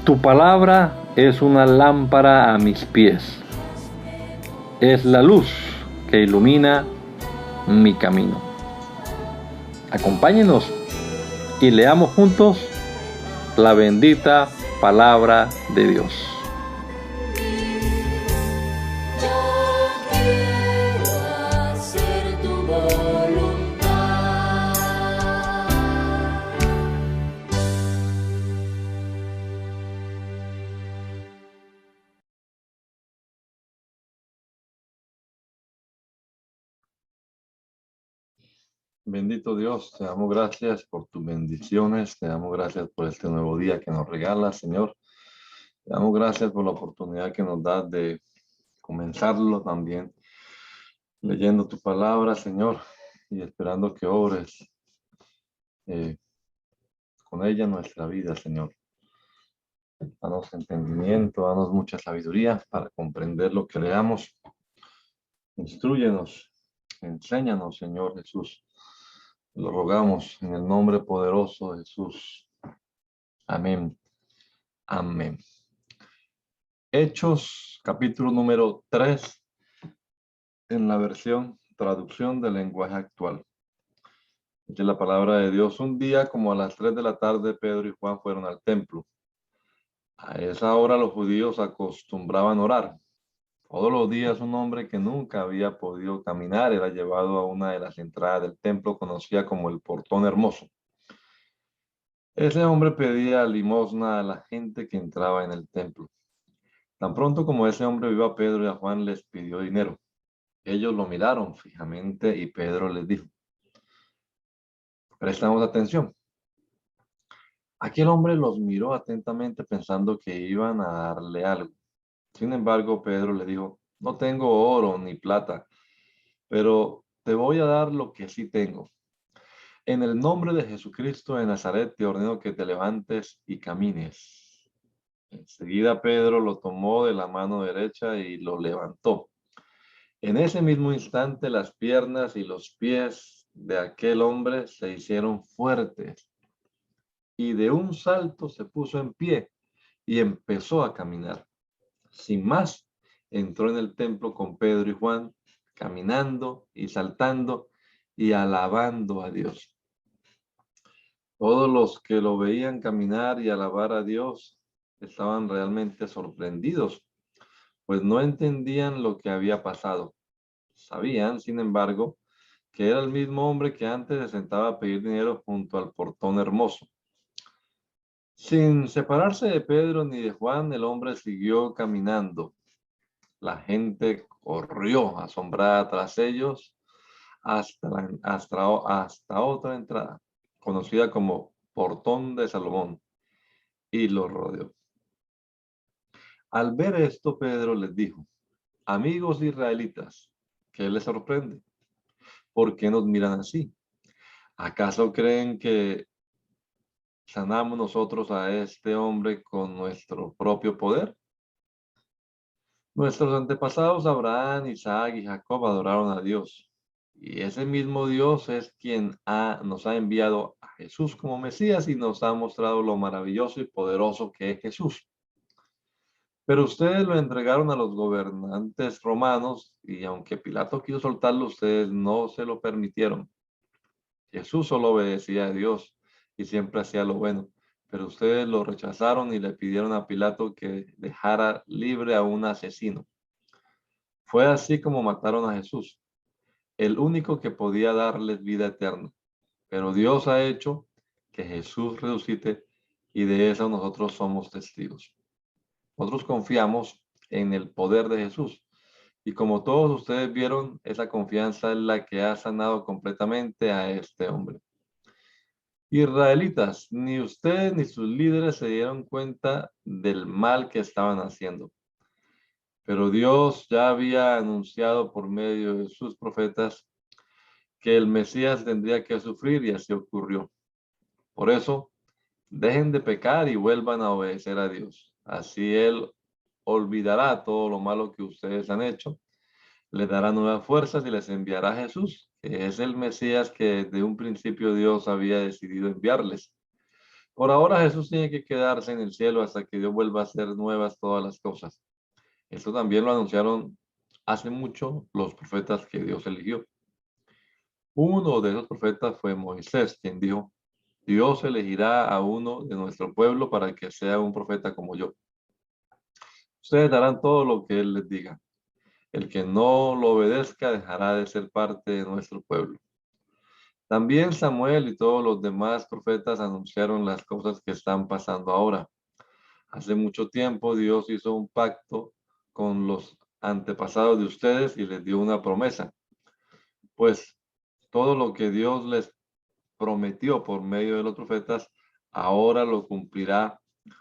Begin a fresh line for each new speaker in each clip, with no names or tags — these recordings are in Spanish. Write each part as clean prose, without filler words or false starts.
Tu palabra es una lámpara a mis pies, es la luz que ilumina mi camino. Acompáñenos y leamos juntos la bendita palabra de Dios. Bendito Dios, te damos gracias por tus bendiciones, te damos gracias por este nuevo día que nos regalas, Señor. Te damos gracias por la oportunidad que nos das de comenzarlo también, leyendo tu palabra, Señor, y esperando que obres eh, con ella en nuestra vida, Señor. Danos entendimiento, danos mucha sabiduría para comprender lo que leamos. Instrúyenos, enséñanos, Señor Jesús. Lo rogamos en el nombre poderoso de Jesús. Amén. Amén. Hechos, capítulo número 3, en la versión traducción del lenguaje actual. Dice la palabra de Dios: un día como a las 3 de la tarde, Pedro y Juan fueron al templo. A esa hora los judíos acostumbraban orar. Todos los días un hombre que nunca había podido caminar era llevado a una de las entradas del templo conocida como el Portón Hermoso. Ese hombre pedía limosna a la gente que entraba en el templo. Tan pronto como ese hombre vio a Pedro y a Juan, les pidió dinero. Ellos lo miraron fijamente y Pedro les dijo: prestamos atención. Aquel hombre los miró atentamente pensando que iban a darle algo. Sin embargo, Pedro le dijo: no tengo oro ni plata, pero te voy a dar lo que sí tengo. En el nombre de Jesucristo de Nazaret te ordeno que te levantes y camines. Enseguida Pedro lo tomó de la mano derecha y lo levantó. En ese mismo instante las piernas y los pies de aquel hombre se hicieron fuertes y de un salto se puso en pie y empezó a caminar. Sin más, entró en el templo con Pedro y Juan, caminando y saltando y alabando a Dios. Todos los que lo veían caminar y alabar a Dios estaban realmente sorprendidos, pues no entendían lo que había pasado. Sabían, sin embargo, que era el mismo hombre que antes se sentaba a pedir dinero junto al Portón Hermoso. Sin separarse de Pedro ni de Juan, el hombre siguió caminando. La gente corrió asombrada tras ellos hasta otra entrada, conocida como Portón de Salomón, y lo rodeó. Al ver esto, Pedro les dijo: amigos israelitas, ¿qué les sorprende? ¿Por qué nos miran así? ¿Acaso creen que sanamos nosotros a este hombre con nuestro propio poder? Nuestros antepasados Abraham, Isaac y Jacob adoraron a Dios. Y ese mismo Dios es quien nos ha enviado a Jesús como Mesías y nos ha mostrado lo maravilloso y poderoso que es Jesús. Pero ustedes lo entregaron a los gobernantes romanos y aunque Pilato quiso soltarlo, ustedes no se lo permitieron. Jesús solo obedecía a Dios y siempre hacía lo bueno, pero ustedes lo rechazaron y le pidieron a Pilato que dejara libre a un asesino. Fue así como mataron a Jesús, el único que podía darles vida eterna. Pero Dios ha hecho que Jesús resucite y de eso nosotros somos testigos. Nosotros confiamos en el poder de Jesús. Y como todos ustedes vieron, esa confianza es la que ha sanado completamente a este hombre. Israelitas, ni ustedes ni sus líderes se dieron cuenta del mal que estaban haciendo. Pero Dios ya había anunciado por medio de sus profetas que el Mesías tendría que sufrir y así ocurrió. Por eso, dejen de pecar y vuelvan a obedecer a Dios. Así Él olvidará todo lo malo que ustedes han hecho, les dará nuevas fuerzas y les enviará a Jesús, que es el Mesías que desde un principio Dios había decidido enviarles. Por ahora Jesús tiene que quedarse en el cielo hasta que Dios vuelva a hacer nuevas todas las cosas. Esto también lo anunciaron hace mucho los profetas que Dios eligió. Uno de esos profetas fue Moisés, quien dijo, Dios elegirá a uno de nuestro pueblo para que sea un profeta como yo. Ustedes harán todo lo que Él les diga. El que no lo obedezca dejará de ser parte de nuestro pueblo. También Samuel y todos los demás profetas anunciaron las cosas que están pasando ahora. Hace mucho tiempo Dios hizo un pacto con los antepasados de ustedes y les dio una promesa. Pues todo lo que Dios les prometió por medio de los profetas, ahora lo cumplirá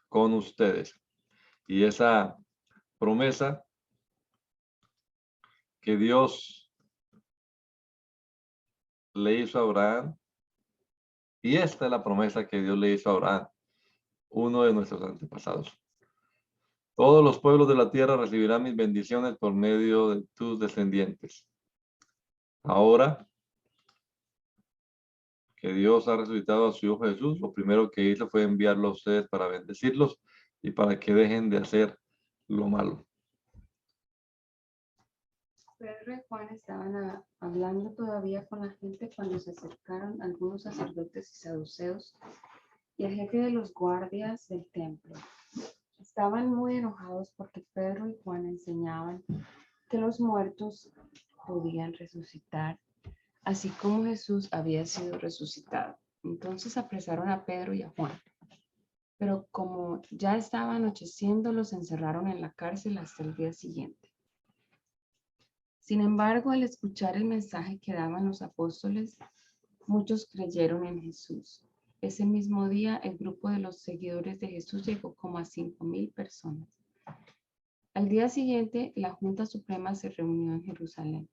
con ustedes. Y esa promesa que Dios le hizo a Abraham, y esta es la promesa que Dios le hizo a Abraham, uno de nuestros antepasados. Todos los pueblos de la tierra recibirán mis bendiciones por medio de tus descendientes. Ahora que Dios ha resucitado a su Hijo Jesús, lo primero que hizo fue enviarlo a ustedes para bendecirlos y para que dejen de hacer lo malo.
Pedro y Juan estaban hablando todavía con la gente cuando se acercaron algunos sacerdotes y saduceos y el jefe de los guardias del templo. Estaban muy enojados porque Pedro y Juan enseñaban que los muertos podían resucitar, así como Jesús había sido resucitado. Entonces apresaron a Pedro y a Juan. Pero como ya estaba anocheciendo, los encerraron en la cárcel hasta el día siguiente. Sin embargo, al escuchar el mensaje que daban los apóstoles, muchos creyeron en Jesús. Ese mismo día, el grupo de los seguidores de Jesús llegó como a 5,000 personas. Al día siguiente, la Junta Suprema se reunió en Jerusalén.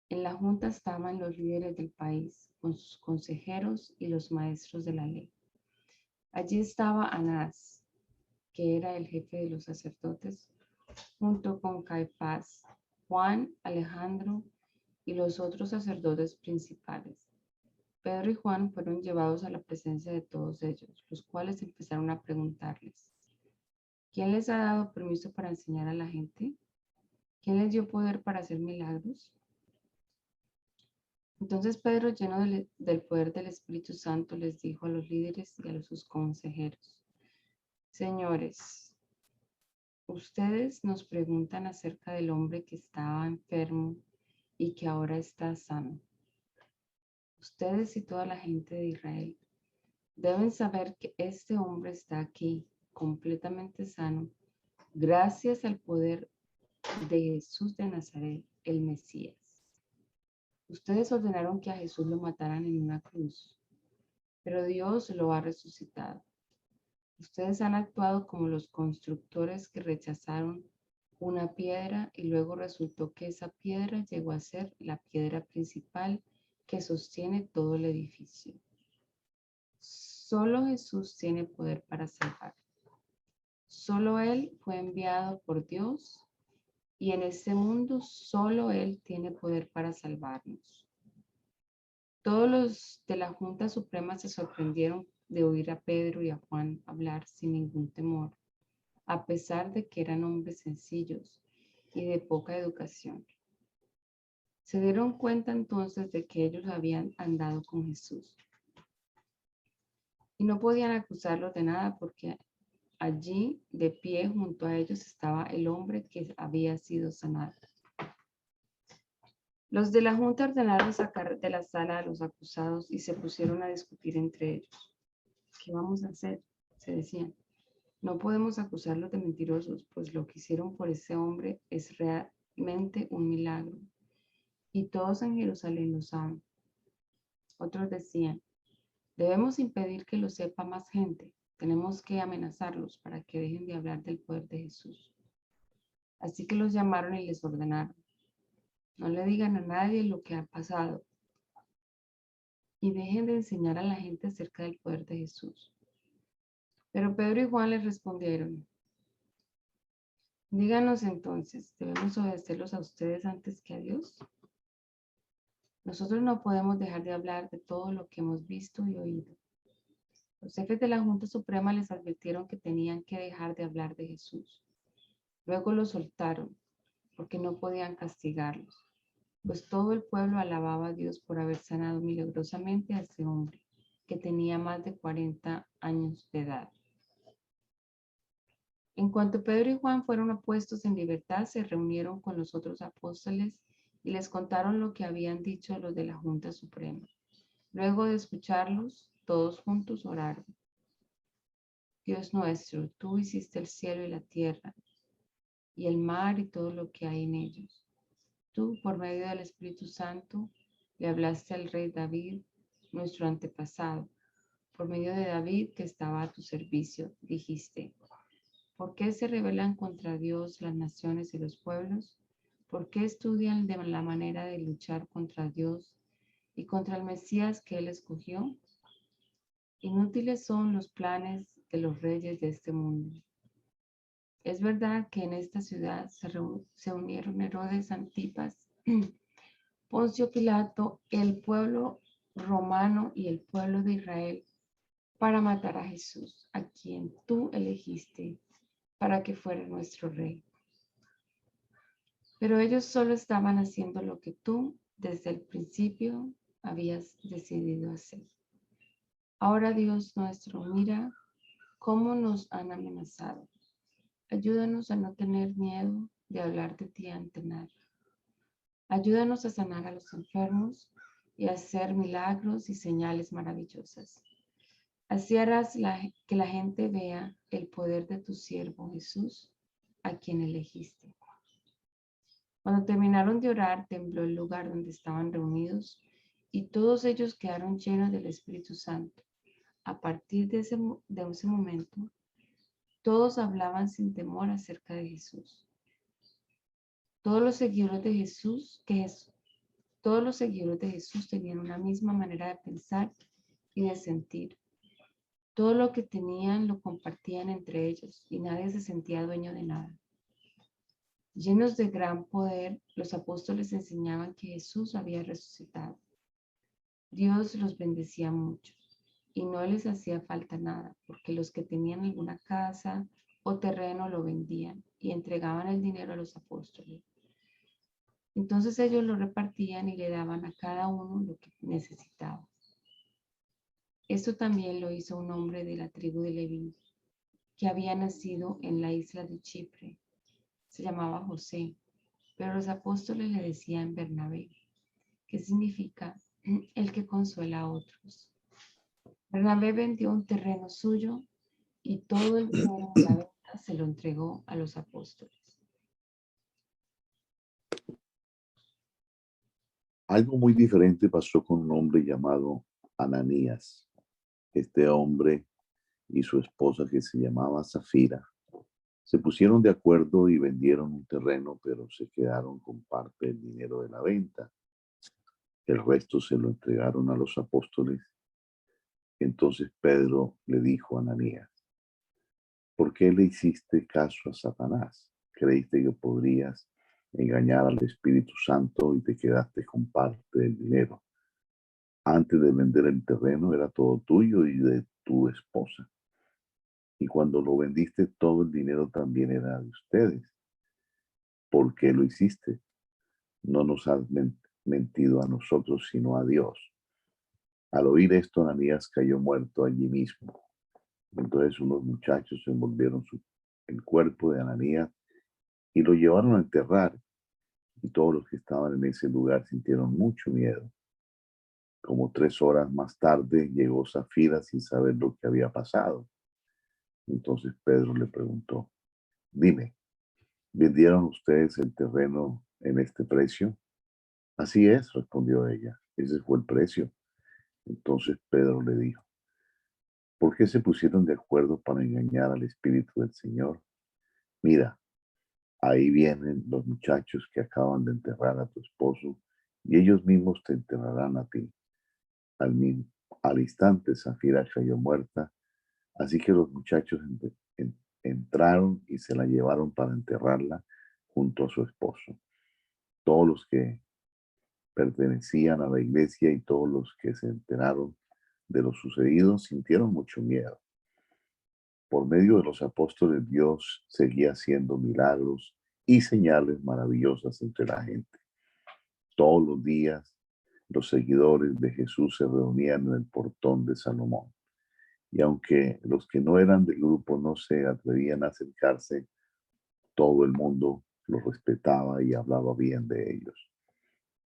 En la Junta estaban los líderes del país, con sus consejeros y los maestros de la ley. Allí estaba Anás, que era el jefe de los sacerdotes, junto con Caifás, Juan, Alejandro y los otros sacerdotes principales. Pedro y Juan fueron llevados a la presencia de todos ellos, los cuales empezaron a preguntarles, ¿quién les ha dado permiso para enseñar a la gente? ¿Quién les dio poder para hacer milagros? Entonces Pedro, lleno del poder del Espíritu Santo, les dijo a los líderes y a sus consejeros, señores, ustedes nos preguntan acerca del hombre que estaba enfermo y que ahora está sano. Ustedes y toda la gente de Israel deben saber que este hombre está aquí completamente sano gracias al poder de Jesús de Nazaret, el Mesías. Ustedes ordenaron que a Jesús lo mataran en una cruz, pero Dios lo ha resucitado. Ustedes han actuado como los constructores que rechazaron una piedra y luego resultó que esa piedra llegó a ser la piedra principal que sostiene todo el edificio. Solo Jesús tiene poder para salvar. Solo Él fue enviado por Dios y en este mundo solo Él tiene poder para salvarnos. Todos los de la Junta Suprema se sorprendieron de oír a Pedro y a Juan hablar sin ningún temor, a pesar de que eran hombres sencillos y de poca educación. Se dieron cuenta entonces de que ellos habían andado con Jesús y no podían acusarlos de nada porque allí, de pie junto a ellos, estaba el hombre que había sido sanado. Los de la Junta ordenaron sacar de la sala a los acusados y se pusieron a discutir entre ellos. ¿Qué vamos a hacer?, se decían. No podemos acusarlos de mentirosos, pues lo que hicieron por ese hombre es realmente un milagro. Y todos en Jerusalén lo saben. Otros decían, debemos impedir que lo sepa más gente. Tenemos que amenazarlos para que dejen de hablar del poder de Jesús. Así que los llamaron y les ordenaron, no le digan a nadie lo que ha pasado y dejen de enseñar a la gente acerca del poder de Jesús. Pero Pedro y Juan les respondieron, díganos entonces, ¿debemos obedecerlos a ustedes antes que a Dios? Nosotros no podemos dejar de hablar de todo lo que hemos visto y oído. Los jefes de la Junta Suprema les advirtieron que tenían que dejar de hablar de Jesús. Luego los soltaron, porque no podían castigarlos, pues todo el pueblo alababa a Dios por haber sanado milagrosamente a ese hombre, que tenía más de 40 años de edad. En cuanto Pedro y Juan fueron puestos en libertad, se reunieron con los otros apóstoles y les contaron lo que habían dicho los de la Junta Suprema. Luego de escucharlos, todos juntos oraron. Dios nuestro, tú hiciste el cielo y la tierra, y el mar y todo lo que hay en ellos. Tú, por medio del Espíritu Santo, le hablaste al rey David, nuestro antepasado. Por medio de David, que estaba a tu servicio, dijiste: ¿por qué se rebelan contra Dios las naciones y los pueblos? ¿Por qué estudian de la manera de luchar contra Dios y contra el Mesías que Él escogió? Inútiles son los planes de los reyes de este mundo. Es verdad que en esta ciudad se unieron Herodes Antipas, Poncio Pilato, el pueblo romano y el pueblo de Israel para matar a Jesús, a quien tú elegiste para que fuera nuestro rey. Pero ellos solo estaban haciendo lo que tú desde el principio habías decidido hacer. Ahora, Dios nuestro, mira cómo nos han amenazado. Ayúdanos a no tener miedo de hablar de ti ante nadie. Ayúdanos a sanar a los enfermos y a hacer milagros y señales maravillosas. Así harás que la gente vea el poder de tu siervo Jesús, a quien elegiste. Cuando terminaron de orar, tembló el lugar donde estaban reunidos y todos ellos quedaron llenos del Espíritu Santo. A partir de ese momento, todos hablaban sin temor acerca de Jesús. Todos los seguidores de Jesús tenían una misma manera de pensar y de sentir. Todo lo que tenían lo compartían entre ellos y nadie se sentía dueño de nada. Llenos de gran poder, los apóstoles enseñaban que Jesús había resucitado. Dios los bendecía mucho y no les hacía falta nada, porque los que tenían alguna casa o terreno lo vendían y entregaban el dinero a los apóstoles. Entonces ellos lo repartían y le daban a cada uno lo que necesitaba. Esto también lo hizo un hombre de la tribu de Leví, que había nacido en la isla de Chipre. Se llamaba José, pero los apóstoles le decían Bernabé, que significa el que consuela a otros. Bernabé vendió un terreno suyo y todo el dinero de la venta se lo entregó a los apóstoles.
Algo muy diferente pasó con un hombre llamado Ananías. Este hombre y su esposa, que se llamaba Zafira, se pusieron de acuerdo y vendieron un terreno, pero se quedaron con parte del dinero de la venta. El resto se lo entregaron a los apóstoles. Entonces Pedro le dijo a Ananías: ¿por qué le hiciste caso a Satanás? ¿Creíste que podrías engañar al Espíritu Santo y te quedaste con parte del dinero? Antes de vender el terreno era todo tuyo y de tu esposa. Y cuando lo vendiste, todo el dinero también era de ustedes. ¿Por qué lo hiciste? No nos has mentido a nosotros, sino a Dios. Al oír esto, Ananías cayó muerto allí mismo. Entonces unos muchachos envolvieron el cuerpo de Ananías y lo llevaron a enterrar. Y todos los que estaban en ese lugar sintieron mucho miedo. Como 3 horas más tarde llegó Zafira sin saber lo que había pasado. Entonces Pedro le preguntó: dime, ¿vendieron ustedes el terreno en este precio? Así es, respondió ella, ese fue el precio. Entonces Pedro le dijo: ¿por qué se pusieron de acuerdo para engañar al Espíritu del Señor? Mira, ahí vienen los muchachos que acaban de enterrar a tu esposo y ellos mismos te enterrarán a ti. Al instante Zafira cayó muerta, así que los muchachos entraron y se la llevaron para enterrarla junto a su esposo. Todos los que pertenecían a la iglesia y todos los que se enteraron de lo sucedido, sintieron mucho miedo. Por medio de los apóstoles, Dios seguía haciendo milagros y señales maravillosas entre la gente. Todos los días, los seguidores de Jesús se reunían en el portón de Salomón. Y aunque los que no eran del grupo no se atrevían a acercarse, todo el mundo los respetaba y hablaba bien de ellos.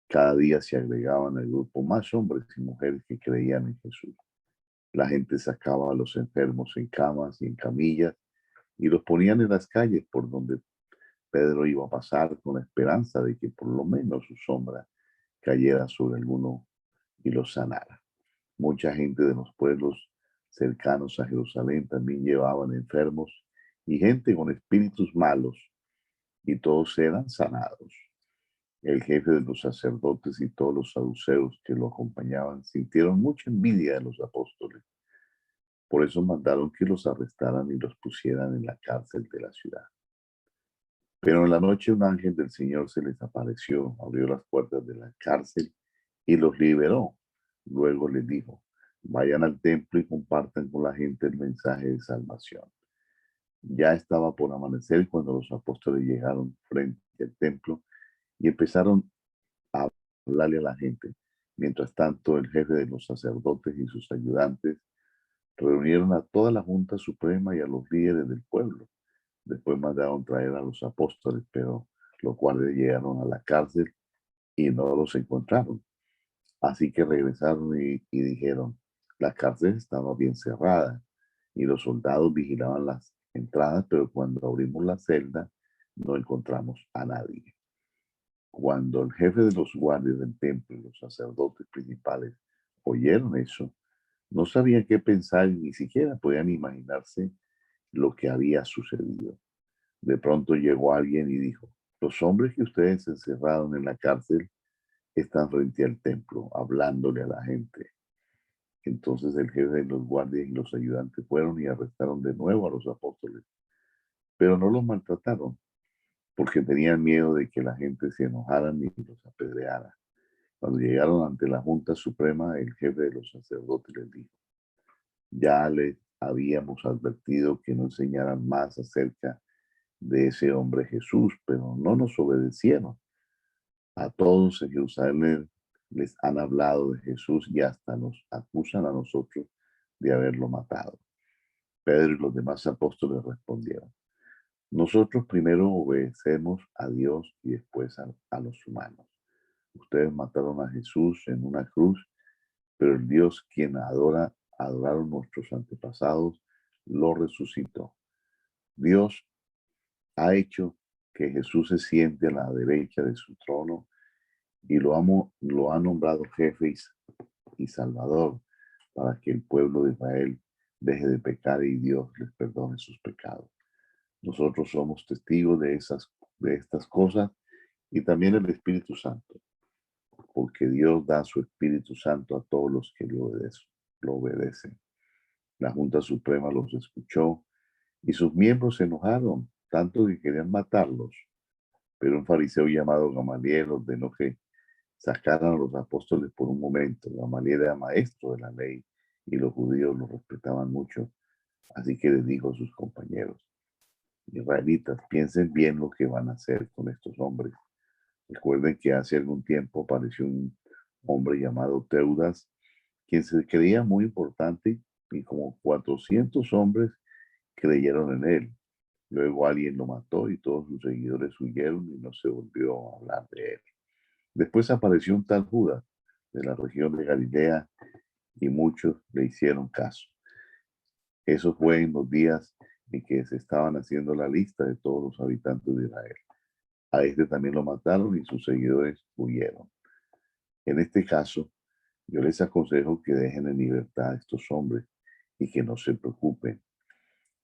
Cada día se agregaban al grupo más hombres y mujeres que creían en Jesús. La gente sacaba a los enfermos en camas y en camillas y los ponían en las calles por donde Pedro iba a pasar, con la esperanza de que por lo menos su sombra cayera sobre alguno y los sanara. Mucha gente de los pueblos cercanos a Jerusalén también llevaban enfermos y gente con espíritus malos, y todos eran sanados. El jefe de los sacerdotes y todos los saduceos que lo acompañaban sintieron mucha envidia de los apóstoles. Por eso mandaron que los arrestaran y los pusieran en la cárcel de la ciudad. Pero en la noche un ángel del Señor se les apareció, abrió las puertas de la cárcel y los liberó. Luego les dijo: vayan al templo y compartan con la gente el mensaje de salvación. Ya estaba por amanecer cuando los apóstoles llegaron frente al templo y empezaron a hablarle a la gente. Mientras tanto, el jefe de los sacerdotes y sus ayudantes reunieron a toda la Junta Suprema y a los líderes del pueblo. Después mandaron traer a los apóstoles, pero los guardias llegaron a la cárcel y no los encontraron. Así que regresaron y dijeron: la cárcel estaba bien cerrada y los soldados vigilaban las entradas, pero cuando abrimos la celda no encontramos a nadie. Cuando el jefe de los guardias del templo y los sacerdotes principales oyeron eso, no sabían qué pensar y ni siquiera podían imaginarse lo que había sucedido. De pronto llegó alguien y dijo: los hombres que ustedes encerraron en la cárcel están frente al templo, hablándole a la gente. Entonces el jefe de los guardias y los ayudantes fueron y arrestaron de nuevo a los apóstoles, pero no los maltrataron, porque tenían miedo de que la gente se enojara y los apedreara. Cuando llegaron ante la Junta Suprema, el jefe de los sacerdotes les dijo: ya les habíamos advertido que no enseñaran más acerca de ese hombre Jesús, pero no nos obedecieron. A todos en Jerusalén les han hablado de Jesús y hasta nos acusan a nosotros de haberlo matado. Pedro y los demás apóstoles respondieron: nosotros primero obedecemos a Dios y después a los humanos. Ustedes mataron a Jesús en una cruz, pero el Dios quien adoraron nuestros antepasados lo resucitó. Dios ha hecho que Jesús se siente a la derecha de su trono y lo ha nombrado jefe y salvador para que el pueblo de Israel deje de pecar y Dios les perdone sus pecados. Nosotros somos testigos de estas cosas y también el Espíritu Santo, porque Dios da su Espíritu Santo a todos los que lo obedecen. La Junta Suprema los escuchó y sus miembros se enojaron, tanto que querían matarlos. Pero un fariseo llamado Gamaliel ordenó que sacaran a los apóstoles por un momento. Gamaliel era maestro de la ley y los judíos lo respetaban mucho. Así que les dijo a sus compañeros: israelitas, piensen bien lo que van a hacer con estos hombres. Recuerden que hace algún tiempo apareció un hombre llamado Teudas, quien se creía muy importante, y como 400 hombres creyeron en él. Luego alguien lo mató y todos sus seguidores huyeron y no se volvió a hablar de él. Después apareció un tal Judas de la región de Galilea y muchos le hicieron caso. Eso fue en los días en que se estaban haciendo la lista de todos los habitantes de Israel. A este también lo mataron y sus seguidores huyeron. En este caso, yo les aconsejo que dejen en libertad a estos hombres y que no se preocupen.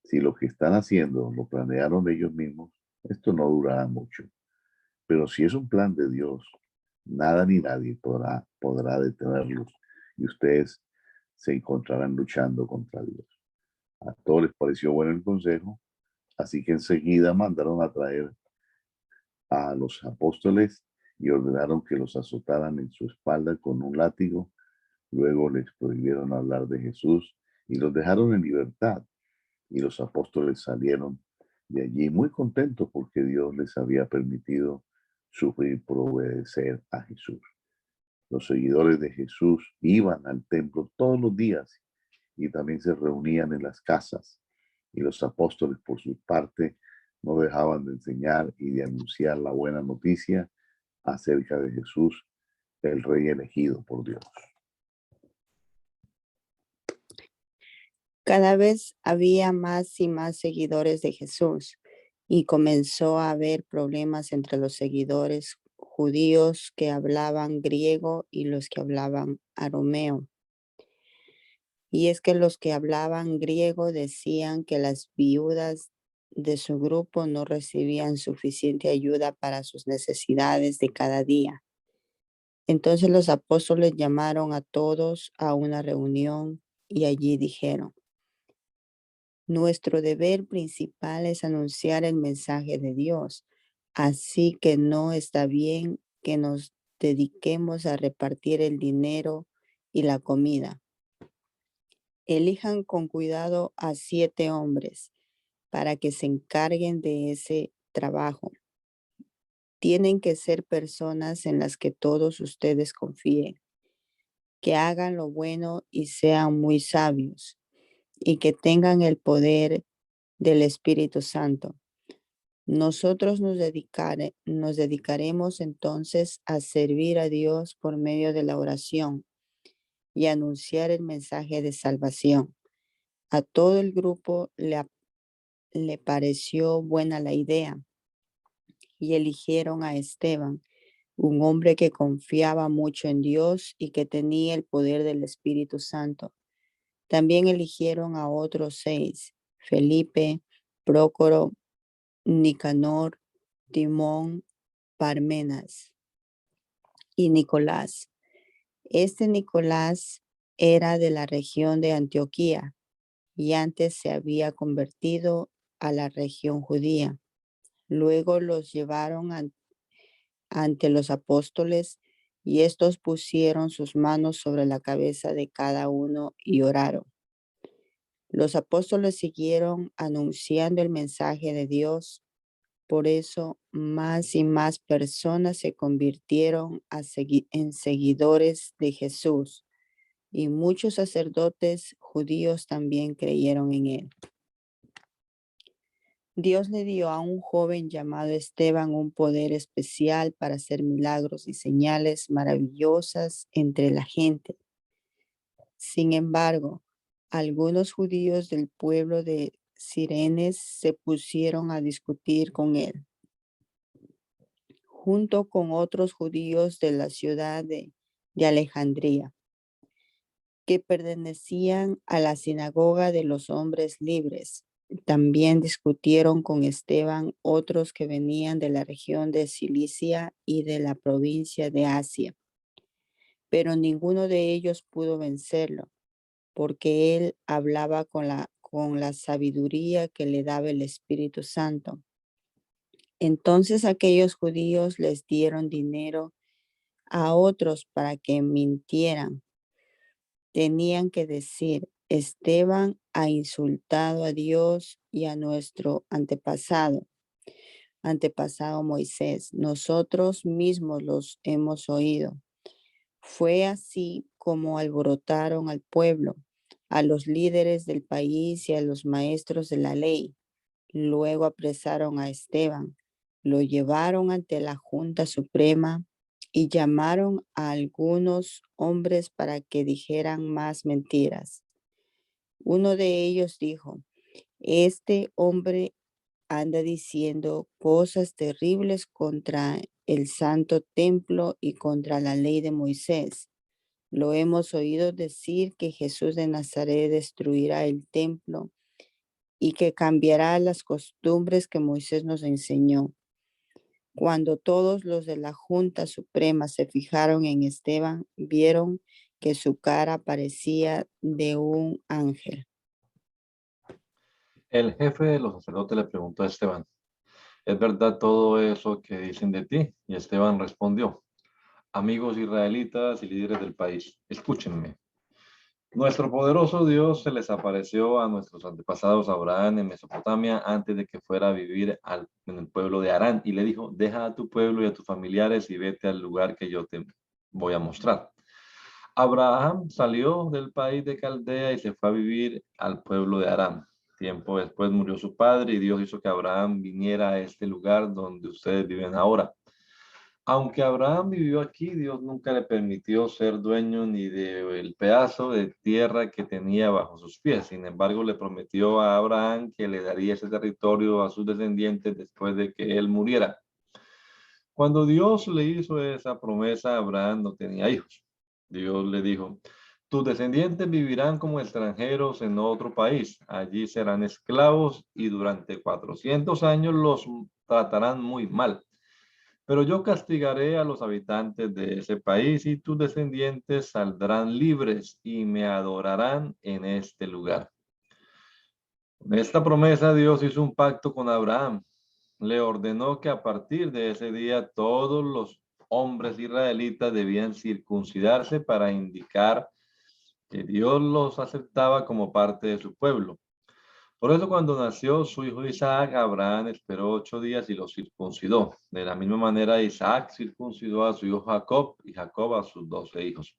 Si lo que están haciendo lo planearon ellos mismos, esto no durará mucho. Pero si es un plan de Dios, nada ni nadie podrá detenerlos y ustedes se encontrarán luchando contra Dios. A todos les pareció bueno el consejo, así que enseguida mandaron a traer a los apóstoles y ordenaron que los azotaran en su espalda con un látigo Luego les prohibieron hablar de Jesús y los dejaron en libertad. Y los apóstoles salieron de allí muy contentos porque Dios les había permitido sufrir por obedecer a Jesús. Los seguidores de Jesús iban al templo todos los días y también se reunían en las casas. Y los apóstoles, por su parte, no dejaban de enseñar y de anunciar la buena noticia acerca de Jesús, el Rey elegido por Dios.
Cada vez había más y más seguidores de Jesús y comenzó a haber problemas entre los seguidores judíos que hablaban griego y los que hablaban arameo. Y es que los que hablaban griego decían que las viudas de su grupo no recibían suficiente ayuda para sus necesidades de cada día. Entonces los apóstoles llamaron a todos a una reunión y allí dijeron: nuestro deber principal es anunciar el mensaje de Dios, así que no está bien que nos dediquemos a repartir el dinero y la comida. Elijan con cuidado a 7 hombres para que se encarguen de ese trabajo. Tienen que ser personas en las que todos ustedes confíen, que hagan lo bueno y sean muy sabios, y que tengan el poder del Espíritu Santo. Nosotros nos dedicaremos entonces a servir a Dios por medio de la oración y anunciar el mensaje de salvación. A todo el grupo le pareció buena la idea y eligieron a Esteban, un hombre que confiaba mucho en Dios y que tenía el poder del Espíritu Santo. También eligieron a otros 6, Felipe, Prócoro, Nicanor, Timón, Parmenas y Nicolás. Este Nicolás era de la región de Antioquía y antes se había convertido a la región judía. Luego los llevaron ante los apóstoles y estos pusieron sus manos sobre la cabeza de cada uno y oraron. Los apóstoles siguieron anunciando el mensaje de Dios. Por eso más y más personas se convirtieron en seguidores de Jesús y muchos sacerdotes judíos también creyeron en él. Dios le dio a un joven llamado Esteban un poder especial para hacer milagros y señales maravillosas entre la gente. Sin embargo, algunos judíos del pueblo de Cirenes se pusieron a discutir con él, junto con otros judíos de la ciudad de Alejandría, que pertenecían a la sinagoga de los hombres libres. También discutieron con Esteban otros que venían de la región de Cilicia y de la provincia de Asia, pero ninguno de ellos pudo vencerlo, porque él hablaba con la sabiduría que le daba el Espíritu Santo. Entonces aquellos judíos les dieron dinero a otros para que mintieran. Tenían que decir: Esteban ha insultado a Dios y a nuestro antepasado Moisés. Nosotros mismos los hemos oído. Fue así como alborotaron al pueblo, a los líderes del país y a los maestros de la ley. Luego apresaron a Esteban, lo llevaron ante la Junta Suprema y llamaron a algunos hombres para que dijeran más mentiras. Uno de ellos dijo: este hombre anda diciendo cosas terribles contra el santo templo y contra la ley de Moisés. Lo hemos oído decir que Jesús de Nazaret destruirá el templo y que cambiará las costumbres que Moisés nos enseñó. Cuando todos los de la Junta Suprema se fijaron en Esteban, vieron que su cara parecía de un ángel.
El jefe de los sacerdotes le preguntó a Esteban: ¿es verdad todo eso que dicen de ti? Y Esteban respondió: amigos israelitas y líderes del país, escúchenme. Nuestro poderoso Dios se les apareció a nuestros antepasados Abraham en Mesopotamia antes de que fuera a vivir en el pueblo de Harán y le dijo, deja a tu pueblo y a tus familiares y vete al lugar que yo te voy a mostrar. Abraham salió del país de Caldea y se fue a vivir al pueblo de Harán. Tiempo después murió su padre y Dios hizo que Abraham viniera a este lugar donde ustedes viven ahora. Aunque Abraham vivió aquí, Dios nunca le permitió ser dueño ni del pedazo de tierra que tenía bajo sus pies. Sin embargo, le prometió a Abraham que le daría ese territorio a sus descendientes después de que él muriera. Cuando Dios le hizo esa promesa, Abraham no tenía hijos. Dios le dijo, tus descendientes vivirán como extranjeros en otro país. Allí serán esclavos y durante 400 años los tratarán muy mal. Pero yo castigaré a los habitantes de ese país y tus descendientes saldrán libres y me adorarán en este lugar. Con esta promesa Dios hizo un pacto con Abraham. Le ordenó que a partir de ese día todos los hombres israelitas debían circuncidarse para indicar que Dios los aceptaba como parte de su pueblo. Por eso cuando nació su hijo Isaac, Abraham esperó 8 días y lo circuncidó. De la misma manera, Isaac circuncidó a su hijo Jacob y Jacob a sus 12 hijos.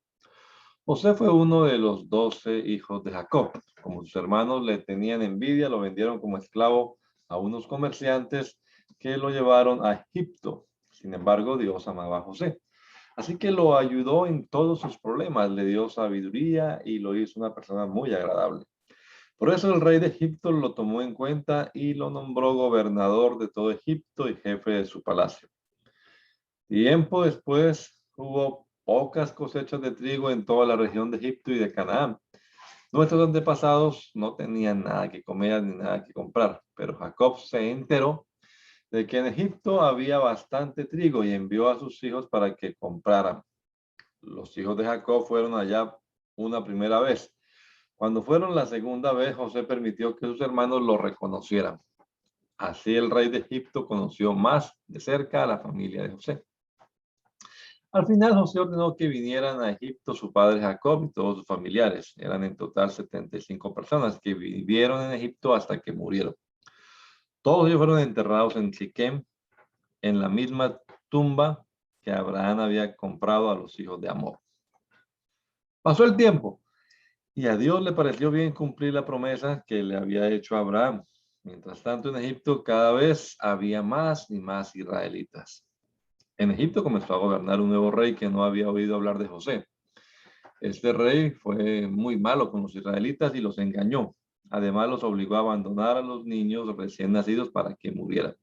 José fue uno de los 12 hijos de Jacob. Como sus hermanos le tenían envidia, lo vendieron como esclavo a unos comerciantes que lo llevaron a Egipto. Sin embargo, Dios amaba a José. Así que lo ayudó en todos sus problemas, le dio sabiduría y lo hizo una persona muy agradable. Por eso el rey de Egipto lo tomó en cuenta y lo nombró gobernador de todo Egipto y jefe de su palacio. Tiempo después hubo pocas cosechas de trigo en toda la región de Egipto y de Canaán. Nuestros antepasados no tenían nada que comer ni nada que comprar, pero Jacob se enteró de que en Egipto había bastante trigo y envió a sus hijos para que compraran. Los hijos de Jacob fueron allá una primera vez. Cuando fueron la segunda vez, José permitió que sus hermanos lo reconocieran. Así el rey de Egipto conoció más de cerca a la familia de José. Al final, José ordenó que vinieran a Egipto su padre Jacob y todos sus familiares. Eran en total 75 personas que vivieron en Egipto hasta que murieron. Todos ellos fueron enterrados en Siquem, en la misma tumba que Abraham había comprado a los hijos de Amor. Pasó el tiempo y a Dios le pareció bien cumplir la promesa que le había hecho a Abraham. Mientras tanto, en Egipto cada vez había más y más israelitas. En Egipto comenzó a gobernar un nuevo rey que no había oído hablar de José. Este rey fue muy malo con los israelitas y los engañó. Además, los obligó a abandonar a los niños recién nacidos para que murieran.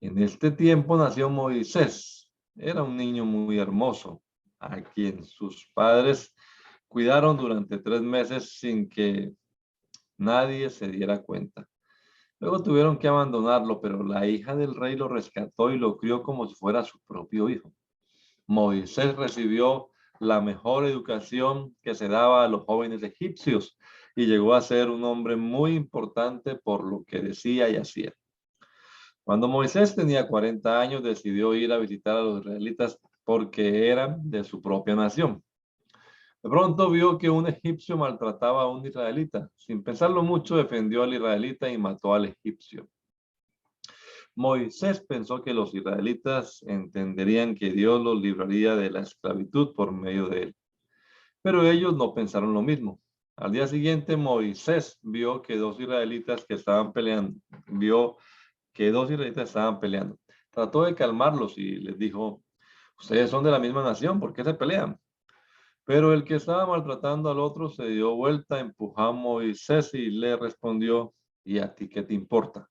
En este tiempo nació Moisés. Era un niño muy hermoso, a quien sus padres cuidaron durante 3 meses sin que nadie se diera cuenta. Luego tuvieron que abandonarlo, pero la hija del rey lo rescató y lo crió como si fuera su propio hijo. Moisés recibió la mejor educación que se daba a los jóvenes egipcios y llegó a ser un hombre muy importante por lo que decía y hacía. Cuando Moisés tenía 40 años, decidió ir a visitar a los israelitas porque eran de su propia nación. De pronto vio que un egipcio maltrataba a un israelita. Sin pensarlo mucho, defendió al israelita y mató al egipcio. Moisés pensó que los israelitas entenderían que Dios los libraría de la esclavitud por medio de él. Pero ellos no pensaron lo mismo. Al día siguiente, Moisés vio que dos israelitas estaban peleando. Trató de calmarlos y les dijo, ustedes son de la misma nación, ¿por qué se pelean? Pero el que estaba maltratando al otro se dio vuelta, empujó a Moisés y le respondió, ¿y a ti qué te importa?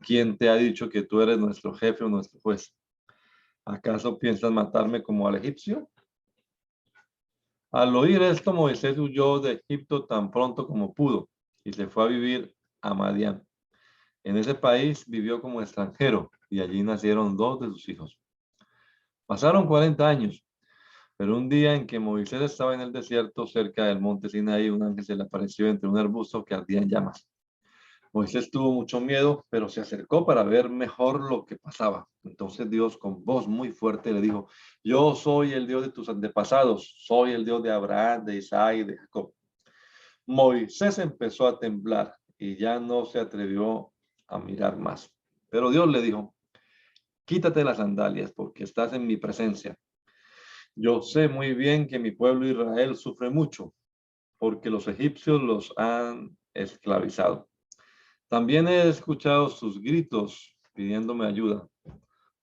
¿Quién te ha dicho que tú eres nuestro jefe o nuestro juez? ¿Acaso piensas matarme como al egipcio? Al oír esto, Moisés huyó de Egipto tan pronto como pudo y se fue a vivir a Madián. En ese país vivió como extranjero y allí nacieron 2 de sus hijos. Pasaron 40 años, pero un día en que Moisés estaba en el desierto cerca del monte Sinaí, un ángel se le apareció entre un arbusto que ardía en llamas. Moisés tuvo mucho miedo, pero se acercó para ver mejor lo que pasaba. Entonces Dios con voz muy fuerte le dijo: yo soy el Dios de tus antepasados, soy el Dios de Abraham, de Isaac y de Jacob. Moisés empezó a temblar y ya no se atrevió a mirar más. Pero Dios le dijo: quítate las sandalias porque estás en mi presencia. Yo sé muy bien que mi pueblo Israel sufre mucho porque los egipcios los han esclavizado. También he escuchado sus gritos pidiéndome ayuda.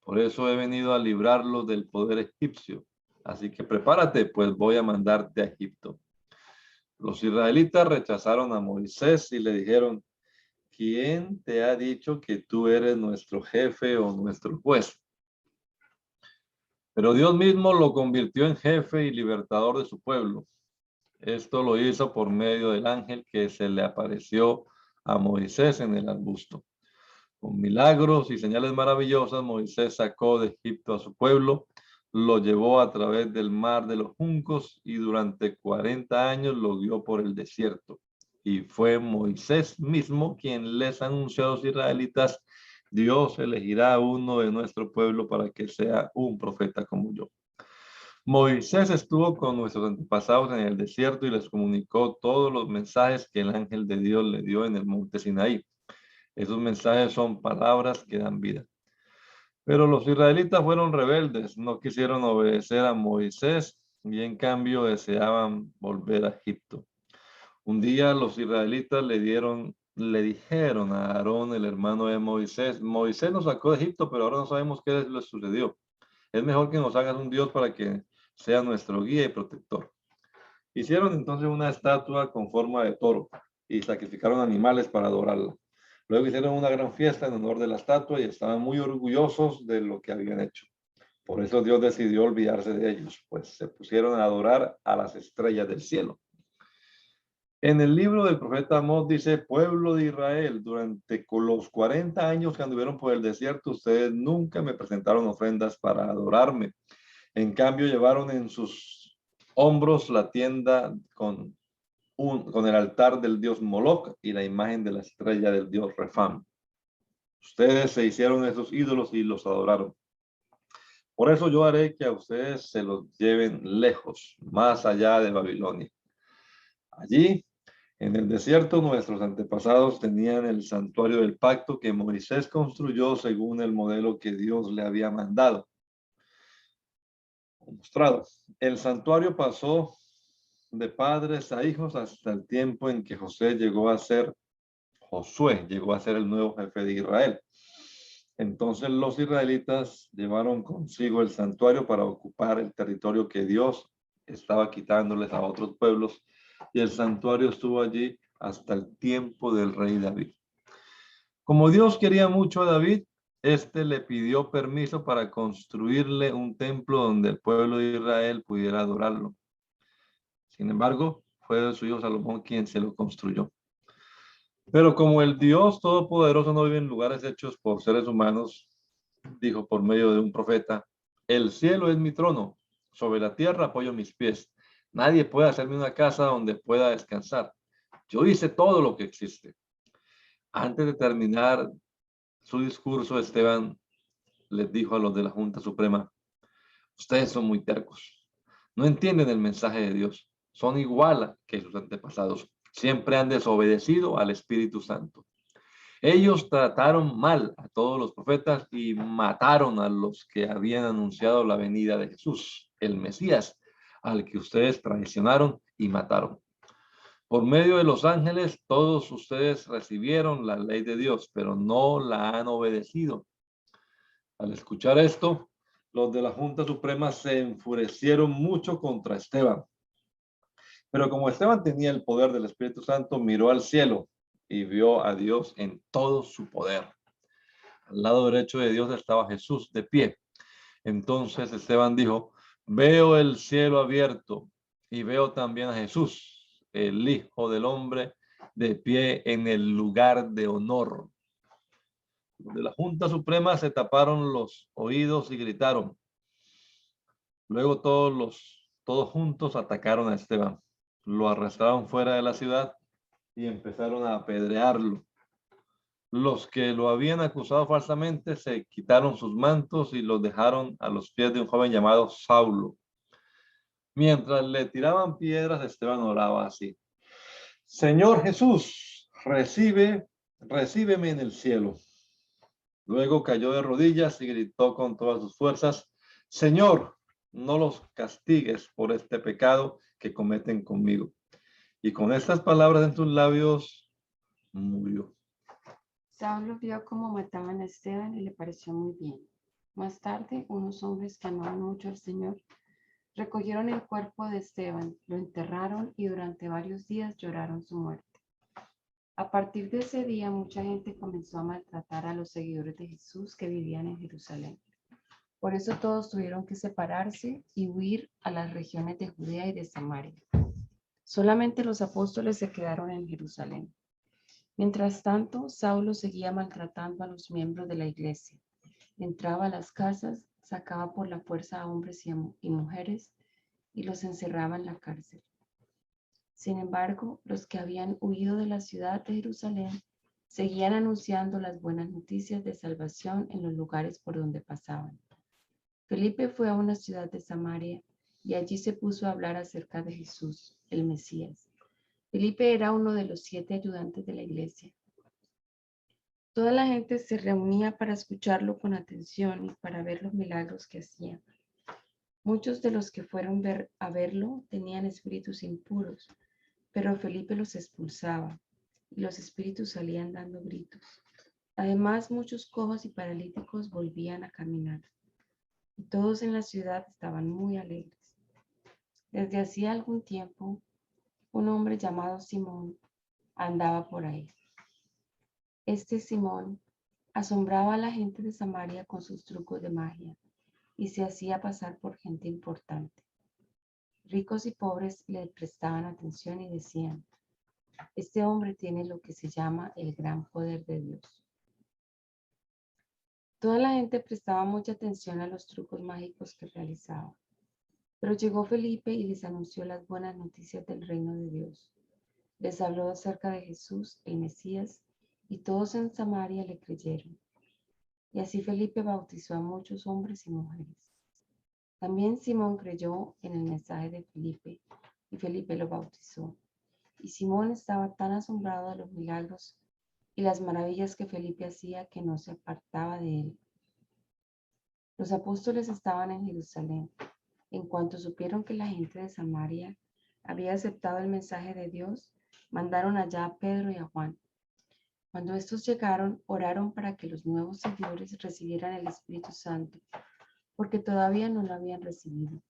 Por eso he venido a librarlos del poder egipcio. Así que prepárate, pues voy a mandarte a Egipto. Los israelitas rechazaron a Moisés y le dijeron: ¿quién te ha dicho que tú eres nuestro jefe o nuestro juez? Pero Dios mismo lo convirtió en jefe y libertador de su pueblo. Esto lo hizo por medio del ángel que se le apareció a Moisés en el arbusto. Con milagros y señales maravillosas, Moisés sacó de Egipto a su pueblo, lo llevó a través del mar de los juncos y durante 40 años lo guió por el desierto. Y fue Moisés mismo quien les anunció a los israelitas: Dios elegirá a uno de nuestro pueblo para que sea un profeta como yo. Moisés estuvo con nuestros antepasados en el desierto y les comunicó todos los mensajes que el ángel de Dios le dio en el monte Sinaí. Esos mensajes son palabras que dan vida. Pero los israelitas fueron rebeldes, no quisieron obedecer a Moisés y en cambio deseaban volver a Egipto. Un día los israelitas le dijeron a Aarón, el hermano de Moisés: Moisés nos sacó de Egipto, pero ahora no sabemos qué les sucedió. Es mejor que nos hagas un Dios para que sea nuestro guía y protector. Hicieron entonces una estatua con forma de toro y sacrificaron animales para adorarla. Luego hicieron una gran fiesta en honor de la estatua y estaban muy orgullosos de lo que habían hecho. Por eso Dios decidió olvidarse de ellos, pues se pusieron a adorar a las estrellas del cielo. En el libro del profeta Amós dice: pueblo de Israel, durante los 40 años que anduvieron por el desierto, ustedes nunca me presentaron ofrendas para adorarme. En cambio, llevaron en sus hombros la tienda con el altar del dios Moloch y la imagen de la estrella del dios Refán. Ustedes se hicieron esos ídolos y los adoraron. Por eso yo haré que a ustedes se los lleven lejos, más allá de Babilonia. Allí, en el desierto, nuestros antepasados tenían el santuario del pacto que Moisés construyó según el modelo que Dios le había mandado. Mostrado. El santuario pasó de padres a hijos hasta el tiempo en que Josué llegó a ser el nuevo jefe de Israel. Entonces los israelitas llevaron consigo el santuario para ocupar el territorio que Dios estaba quitándoles a otros pueblos, y el santuario estuvo allí hasta el tiempo del rey David. Como Dios quería mucho a David, este le pidió permiso para construirle un templo donde el pueblo de Israel pudiera adorarlo. Sin embargo, fue su hijo Salomón quien se lo construyó. Pero como el Dios Todopoderoso no vive en lugares hechos por seres humanos, dijo por medio de un profeta: el cielo es mi trono, sobre la tierra apoyo mis pies. Nadie puede hacerme una casa donde pueda descansar. Yo hice todo lo que existe. Antes de terminar su discurso, Esteban les dijo a los de la Junta Suprema: ustedes son muy tercos. No entienden el mensaje de Dios. Son igual que sus antepasados. Siempre han desobedecido al Espíritu Santo. Ellos trataron mal a todos los profetas y mataron a los que habían anunciado la venida de Jesús, el Mesías, al que ustedes traicionaron y mataron. Por medio de los ángeles, todos ustedes recibieron la ley de Dios, pero no la han obedecido. Al escuchar esto, los de la Junta Suprema se enfurecieron mucho contra Esteban. Pero como Esteban tenía el poder del Espíritu Santo, miró al cielo y vio a Dios en todo su poder. Al lado derecho de Dios estaba Jesús de pie. Entonces Esteban dijo: veo el cielo abierto y veo también a Jesús, el Hijo del Hombre, de pie en el lugar de honor. Los de la Junta Suprema se taparon los oídos y gritaron. Luego todos juntos atacaron a Esteban. Lo arrastraron fuera de la ciudad y empezaron a apedrearlo. Los que lo habían acusado falsamente se quitaron sus mantos y los dejaron a los pies de un joven llamado Saulo. Mientras le tiraban piedras, Esteban oraba así: Señor Jesús, recíbeme en el cielo. Luego cayó de rodillas y gritó con todas sus fuerzas: Señor, no los castigues por este pecado que cometen conmigo. Y con estas palabras en sus labios murió.
Saulo vio cómo mataban a Esteban y le pareció muy bien. Más tarde, unos hombres que amaban mucho al Señor recogieron el cuerpo de Esteban, lo enterraron y durante varios días lloraron su muerte. A partir de ese día, mucha gente comenzó a maltratar a los seguidores de Jesús que vivían en Jerusalén. Por eso todos tuvieron que separarse y huir a las regiones de Judea y de Samaria. Solamente los apóstoles se quedaron en Jerusalén. Mientras tanto, Saulo seguía maltratando a los miembros de la iglesia. Entraba a las casas, sacaba por la fuerza a hombres y mujeres y los encerraba en la cárcel. Sin embargo, los que habían huido de la ciudad de Jerusalén seguían anunciando las buenas noticias de salvación en los lugares por donde pasaban. Felipe fue a una ciudad de Samaria y allí se puso a hablar acerca de Jesús, el Mesías. Felipe era uno de los 7 ayudantes de la iglesia. Toda la gente se reunía para escucharlo con atención y para ver los milagros que hacía. Muchos de los que fueron a verlo tenían espíritus impuros, pero Felipe los expulsaba y los espíritus salían dando gritos. Además, muchos cojos y paralíticos volvían a caminar y todos en la ciudad estaban muy alegres. Desde hacía algún tiempo, un hombre llamado Simón andaba por ahí. Este Simón asombraba a la gente de Samaria con sus trucos de magia y se hacía pasar por gente importante. Ricos y pobres le prestaban atención y decían: este hombre tiene lo que se llama el gran poder de Dios. Toda la gente prestaba mucha atención a los trucos mágicos que realizaba. Pero llegó Felipe y les anunció las buenas noticias del reino de Dios. Les habló acerca de Jesús, el Mesías, y todos en Samaria le creyeron. Y así Felipe bautizó a muchos hombres y mujeres. También Simón creyó en el mensaje de Felipe, y Felipe lo bautizó. Y Simón estaba tan asombrado de los milagros y las maravillas que Felipe hacía que no se apartaba de él. Los apóstoles estaban en Jerusalén. En cuanto supieron que la gente de Samaria había aceptado el mensaje de Dios, mandaron allá a Pedro y a Juan. Cuando estos llegaron, oraron para que los nuevos seguidores recibieran el Espíritu Santo, porque todavía no lo habían recibido.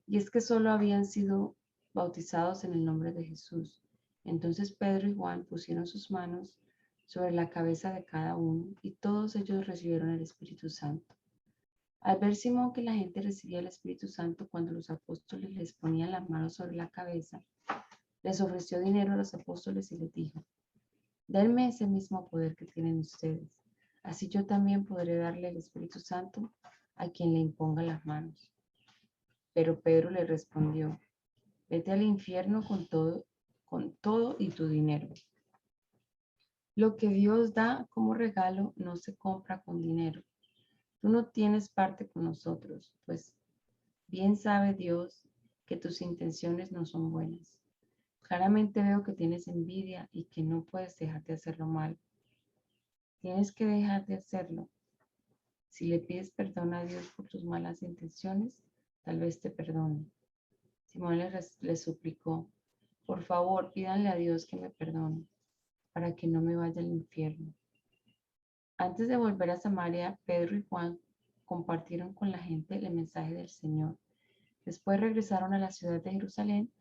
Y es que solo habían sido bautizados en el nombre de Jesús. Entonces Pedro y Juan pusieron sus manos sobre la cabeza de cada uno y todos ellos recibieron el Espíritu Santo. Al ver Simón que la gente recibía el Espíritu Santo cuando los apóstoles les ponían las manos sobre la cabeza, les ofreció dinero a los apóstoles y les dijo: denme ese mismo poder que tienen ustedes, así yo también podré darle el Espíritu Santo a quien le imponga las manos. Pero Pedro le respondió: vete al infierno con todo y tu dinero. Lo que Dios da como regalo no se compra con dinero. Tú no tienes parte con nosotros, pues bien sabe Dios que tus intenciones no son buenas. Claramente veo que tienes envidia y que no puedes dejar de hacerlo mal. Tienes que dejar de hacerlo. Si le pides perdón a Dios por tus malas intenciones, tal vez te perdone. Simón le suplicó: por favor, pídanle a Dios que me perdone, para que no me vaya al infierno. Antes de volver a Samaria, Pedro y Juan compartieron con la gente el mensaje del Señor. Después regresaron a la ciudad de Jerusalén,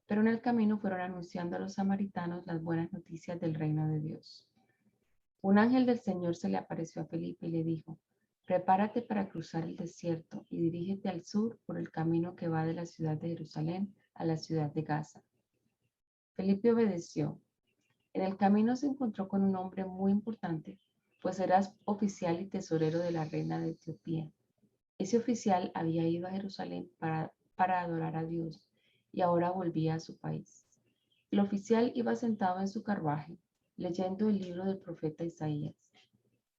pero en el camino fueron anunciando a los samaritanos las buenas noticias del reino de Dios. Un ángel del Señor se le apareció a Felipe y le dijo: prepárate para cruzar el desierto y dirígete al sur por el camino que va de la ciudad de Jerusalén a la ciudad de Gaza. Felipe obedeció. En el camino se encontró con un hombre muy importante, pues era oficial y tesorero de la reina de Etiopía. Ese oficial había ido a Jerusalén para adorar a Dios y ahora volvía a su país. El oficial iba sentado en su carruaje leyendo el libro del profeta Isaías.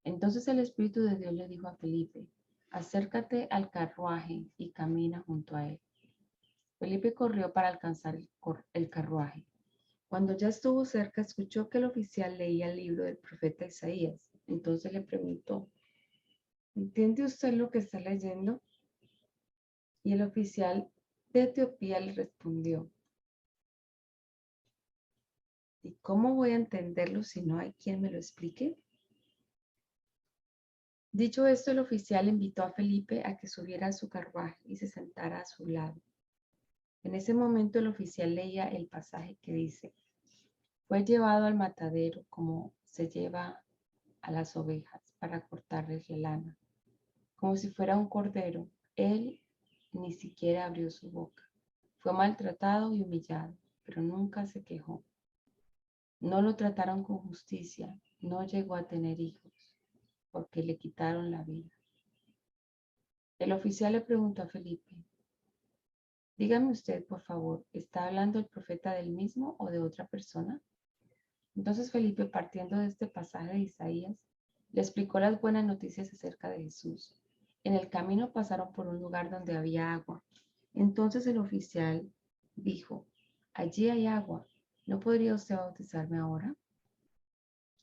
Entonces el Espíritu de Dios le dijo a Felipe, acércate al carruaje y camina junto a él. Felipe corrió para alcanzar el carruaje. Cuando ya estuvo cerca, escuchó que el oficial leía el libro del profeta Isaías. Entonces le preguntó, ¿entiende usted lo que está leyendo? Y el oficial de Etiopía le respondió, ¿y cómo voy a entenderlo si no hay quien me lo explique? Dicho esto, el oficial invitó a Felipe a que subiera a su carruaje y se sentara a su lado. En ese momento el oficial leía el pasaje que dice, fue llevado al matadero como se lleva a las ovejas para cortarles la lana. Como si fuera un cordero, él ni siquiera abrió su boca. Fue maltratado y humillado, pero nunca se quejó. No lo trataron con justicia, no llegó a tener hijos, porque le quitaron la vida. El oficial le preguntó a Felipe, dígame usted, por favor, ¿está hablando el profeta del mismo o de otra persona? Entonces Felipe, partiendo de este pasaje de Isaías, le explicó las buenas noticias acerca de Jesús. En el camino pasaron por un lugar donde había agua. Entonces el oficial dijo, allí hay agua, ¿no podría usted bautizarme ahora?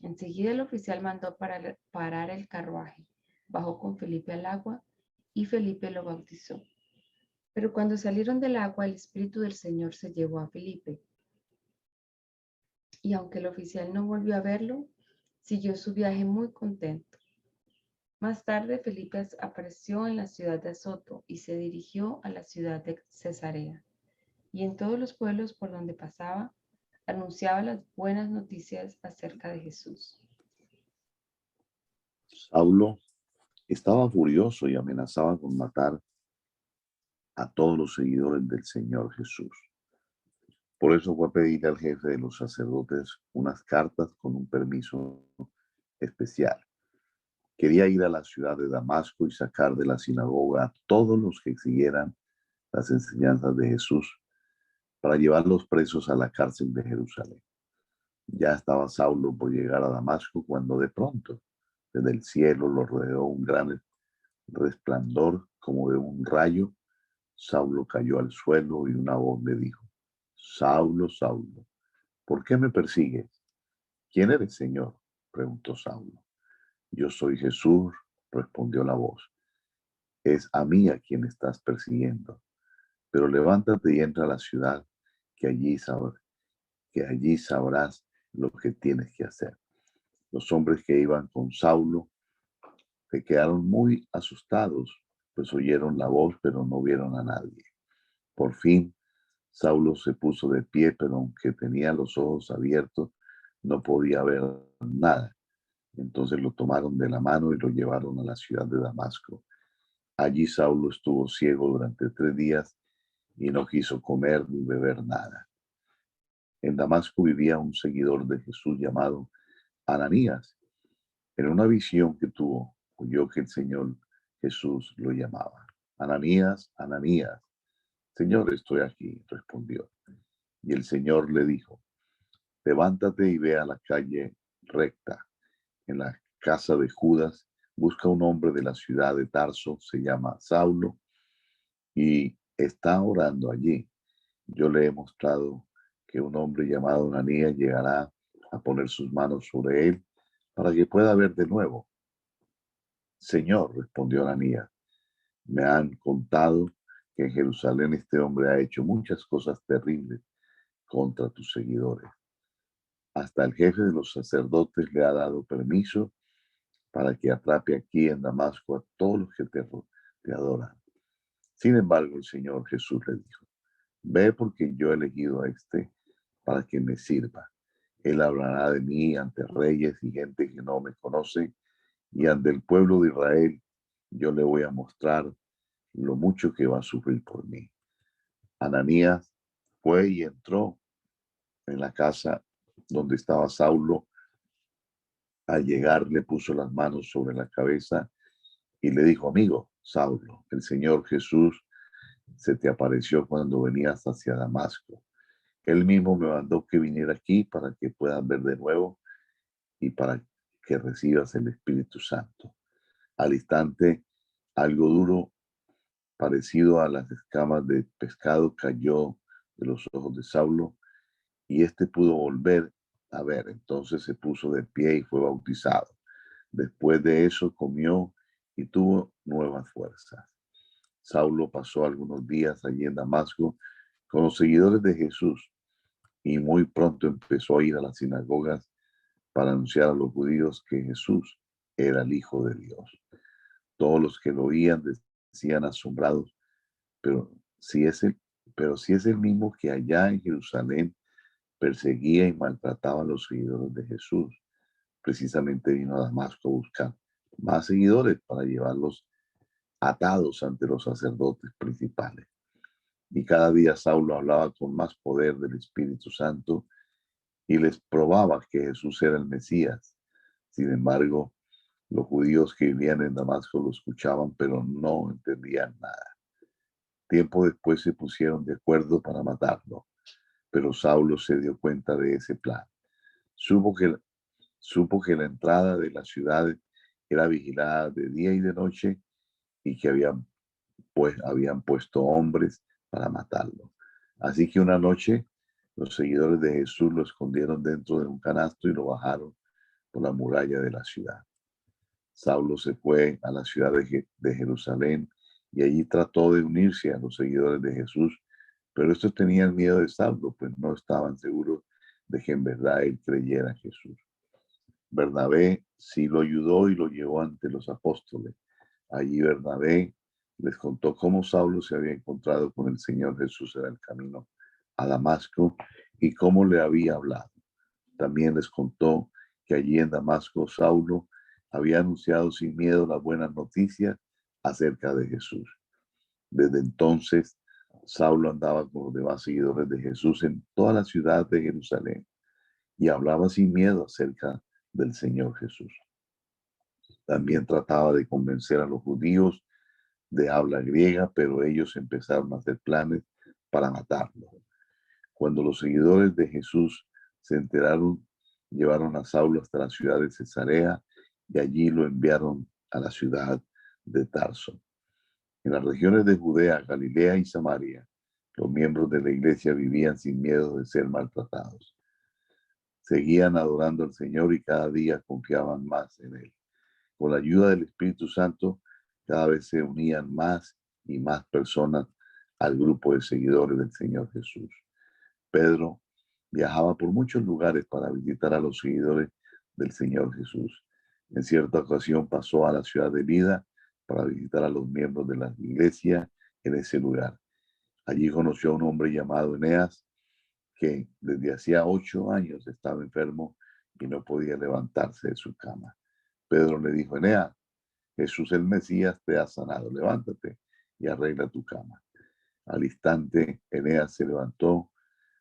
Enseguida el oficial mandó parar el carruaje, bajó con Felipe al agua y Felipe lo bautizó. Pero cuando salieron del agua, el Espíritu del Señor se llevó a Felipe. Y aunque el oficial no volvió a verlo, siguió su viaje muy contento. Más tarde, Felipe apareció en la ciudad de Azoto y se dirigió a la ciudad de Cesarea. Y en todos los pueblos por donde pasaba, anunciaba las buenas noticias acerca de Jesús.
Saulo estaba furioso y amenazaba con matar a todos los seguidores del Señor Jesús. Por eso fue a pedir al jefe de los sacerdotes unas cartas con un permiso especial. Quería ir a la ciudad de Damasco y sacar de la sinagoga a todos los que siguieran las enseñanzas de Jesús para llevarlos presos a la cárcel de Jerusalén. Ya estaba Saulo por llegar a Damasco cuando de pronto desde el cielo lo rodeó un gran resplandor como de un rayo. Saulo cayó al suelo y una voz le dijo, Saulo, Saulo, ¿por qué me persigues? ¿Quién eres, Señor? Preguntó Saulo. Yo soy Jesús, respondió la voz. Es a mí a quien estás persiguiendo. Pero levántate y entra a la ciudad, que allí sabrás lo que tienes que hacer. Los hombres que iban con Saulo se quedaron muy asustados, pues oyeron la voz, pero no vieron a nadie. Por fin, Saulo se puso de pie, pero aunque tenía los ojos abiertos, no podía ver nada. Entonces lo tomaron de la mano y lo llevaron a la ciudad de Damasco. Allí Saulo estuvo ciego durante 3 días y no quiso comer ni beber nada. En Damasco vivía un seguidor de Jesús llamado Ananías. En una visión que tuvo, oyó que el Señor Jesús lo llamaba. Ananías, Ananías. Señor, estoy aquí, respondió. Y el Señor le dijo, levántate y ve a la calle recta. En la casa de Judas, busca un hombre de la ciudad de Tarso, se llama Saulo, y está orando allí. Yo le he mostrado que un hombre llamado Ananías llegará a poner sus manos sobre él para que pueda ver de nuevo. Señor, respondió Ananías, me han contado que en Jerusalén este hombre ha hecho muchas cosas terribles contra tus seguidores. Hasta el jefe de los sacerdotes le ha dado permiso para que atrape aquí en Damasco a todos los que te adoran. Sin embargo, el Señor Jesús le dijo, ve porque yo he elegido a este para que me sirva. Él hablará de mí ante reyes y gente que no me conoce, y ante el pueblo de Israel yo le voy a mostrar lo mucho que va a sufrir por mí. Ananías fue y entró en la casa donde estaba Saulo. Al llegar le puso las manos sobre la cabeza y le dijo, amigo Saulo, el Señor Jesús se te apareció cuando venías hacia Damasco. Él mismo me mandó que viniera aquí para que puedas ver de nuevo y para que recibas el Espíritu Santo. Al instante, algo duro, parecido a las escamas de pescado, cayó de los ojos de Saulo, y éste pudo volver a ver. Entonces se puso de pie y fue bautizado. Después de eso comió y tuvo nuevas fuerzas. Saulo pasó algunos días allí en Damasco con los seguidores de Jesús, y muy pronto empezó a ir a las sinagogas para anunciar a los judíos que Jesús era el Hijo de Dios. Todos los que lo oían decían asombrados, pero si es el mismo que allá en Jerusalén perseguía y maltrataba a los seguidores de Jesús. Precisamente vino a Damasco a buscar más seguidores para llevarlos atados ante los sacerdotes principales. Y cada día Saulo hablaba con más poder del Espíritu Santo y les probaba que Jesús era el Mesías. Sin embargo, los judíos que vivían en Damasco lo escuchaban, pero no entendían nada. Tiempo después se pusieron de acuerdo para matarlo, pero Saulo se dio cuenta de ese plan. Supo que la entrada de la ciudad era vigilada de día y de noche, y que habían puesto hombres para matarlo. Así que una noche los seguidores de Jesús lo escondieron dentro de un canasto y lo bajaron por la muralla de la ciudad. Saulo se fue a la ciudad de Jerusalén y allí trató de unirse a los seguidores de Jesús, pero estos tenían miedo de Saulo, pues no estaban seguros de que en verdad él creyera en Jesús. Bernabé sí lo ayudó y lo llevó ante los apóstoles. Allí Bernabé les contó cómo Saulo se había encontrado con el Señor Jesús en el camino a Damasco y cómo le había hablado. También les contó que allí en Damasco Saulo había anunciado sin miedo las buenas noticias acerca de Jesús. Desde entonces, Saulo andaba con los demás seguidores de Jesús en toda la ciudad de Jerusalén y hablaba sin miedo acerca del Señor Jesús. También trataba de convencer a los judíos de habla griega, pero ellos empezaron a hacer planes para matarlo. Cuando los seguidores de Jesús se enteraron, llevaron a Saulo hasta la ciudad de Cesarea y allí lo enviaron a la ciudad de Tarso. En las regiones de Judea, Galilea y Samaria, los miembros de la iglesia vivían sin miedo de ser maltratados. Seguían adorando al Señor y cada día confiaban más en Él. Con la ayuda del Espíritu Santo, cada vez se unían más y más personas al grupo de seguidores del Señor Jesús. Pedro viajaba por muchos lugares para visitar a los seguidores del Señor Jesús. En cierta ocasión pasó a la ciudad de Lida para visitar a los miembros de la iglesia en ese lugar. Allí conoció a un hombre llamado Eneas, que desde hacía 8 años estaba enfermo y no podía levantarse de su cama. Pedro le dijo: Eneas, Jesús el Mesías te ha sanado, levántate y arregla tu cama. Al instante, Eneas se levantó.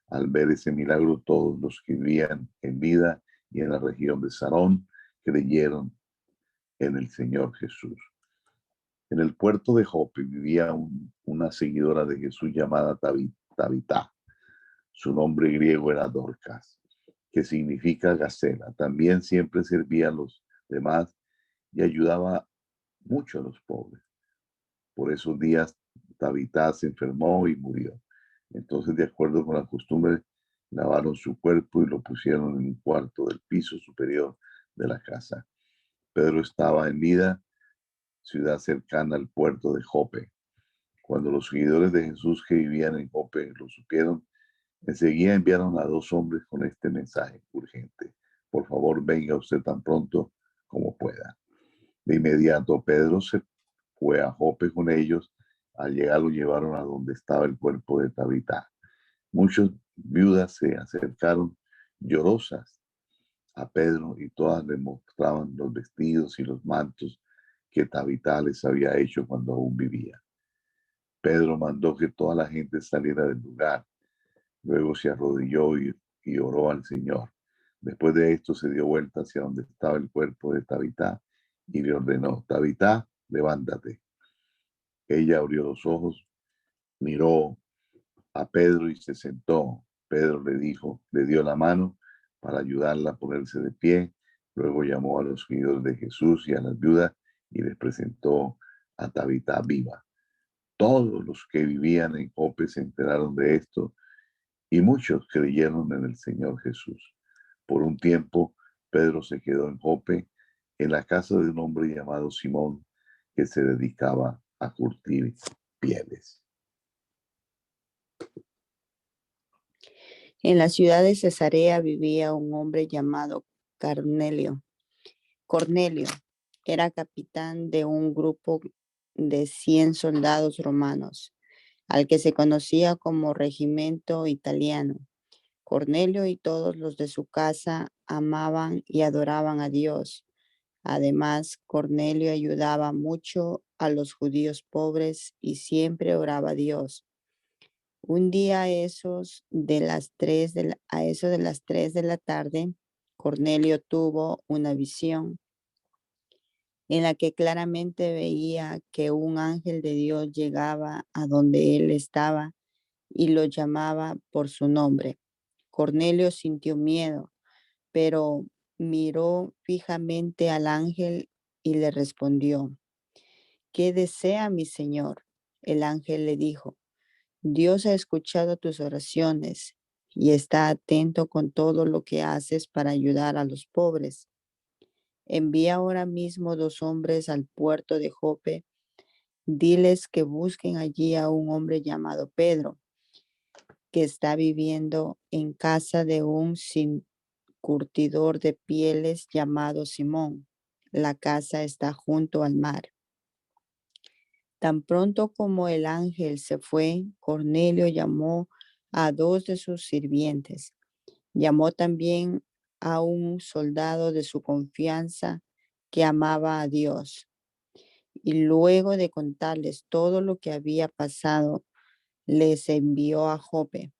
Al ver ese milagro, todos los que vivían en Lida y en la región de Sarón creyeron en el Señor Jesús. En el puerto de Jope vivía una seguidora de Jesús llamada Tabitá. Su nombre griego era Dorcas, que significa gacela. También siempre servía a los demás y ayudaba mucho a los pobres. Por esos días, Tabitá se enfermó y murió. Entonces, de acuerdo con la costumbre, lavaron su cuerpo y lo pusieron en un cuarto del piso superior de la casa. Pedro estaba en Lida, ciudad cercana al puerto de Jope. Cuando los seguidores de Jesús que vivían en Jope lo supieron, enseguida enviaron a 2 hombres con este mensaje urgente: por favor, venga usted tan pronto como pueda. De inmediato, Pedro se fue a Jope con ellos. Al llegar lo llevaron a donde estaba el cuerpo de Tabitá. Muchas viudas se acercaron llorosas a Pedro y todas le mostraban los vestidos y los mantos que Tabitá les había hecho cuando aún vivía. Pedro mandó que toda la gente saliera del lugar. Luego se arrodilló y oró al Señor. Después de esto se dio vuelta hacia donde estaba el cuerpo de Tabitá y le ordenó: Tabitá, levántate. Ella abrió los ojos, miró a Pedro y se sentó. Pedro le dio la mano para ayudarla a ponerse de pie. Luego llamó a los seguidores de Jesús y a las viudas y les presentó a Tabita viva. Todos los que vivían en Jope se enteraron de esto y muchos creyeron en el Señor Jesús. Por un tiempo, Pedro se quedó en Jope, en la casa de un hombre llamado Simón, que se dedicaba a curtir pieles.
En la ciudad de Cesarea vivía un hombre llamado Cornelio. Cornelio era capitán de un grupo de 100 soldados romanos, al que se conocía como Regimiento Italiano. Cornelio y todos los de su casa amaban y adoraban a Dios. Además, Cornelio ayudaba mucho a los judíos pobres y siempre oraba a Dios. Un día a eso de las 3 de la tarde, Cornelio tuvo una visión en la que claramente veía que un ángel de Dios llegaba a donde él estaba y lo llamaba por su nombre. Cornelio sintió miedo, pero miró fijamente al ángel y le respondió: ¿Qué desea mi señor? El ángel le dijo: Dios ha escuchado tus oraciones y está atento con todo lo que haces para ayudar a los pobres. Envía ahora mismo 2 hombres al puerto de Jope. Diles que busquen allí a un hombre llamado Pedro, que está viviendo en casa de un curtidor de pieles llamado Simón. La casa está junto al mar. Tan pronto como el ángel se fue, Cornelio llamó a 2 de sus sirvientes. Llamó también a un soldado de su confianza que amaba a Dios. Y luego de contarles todo lo que había pasado, les envió a Jope.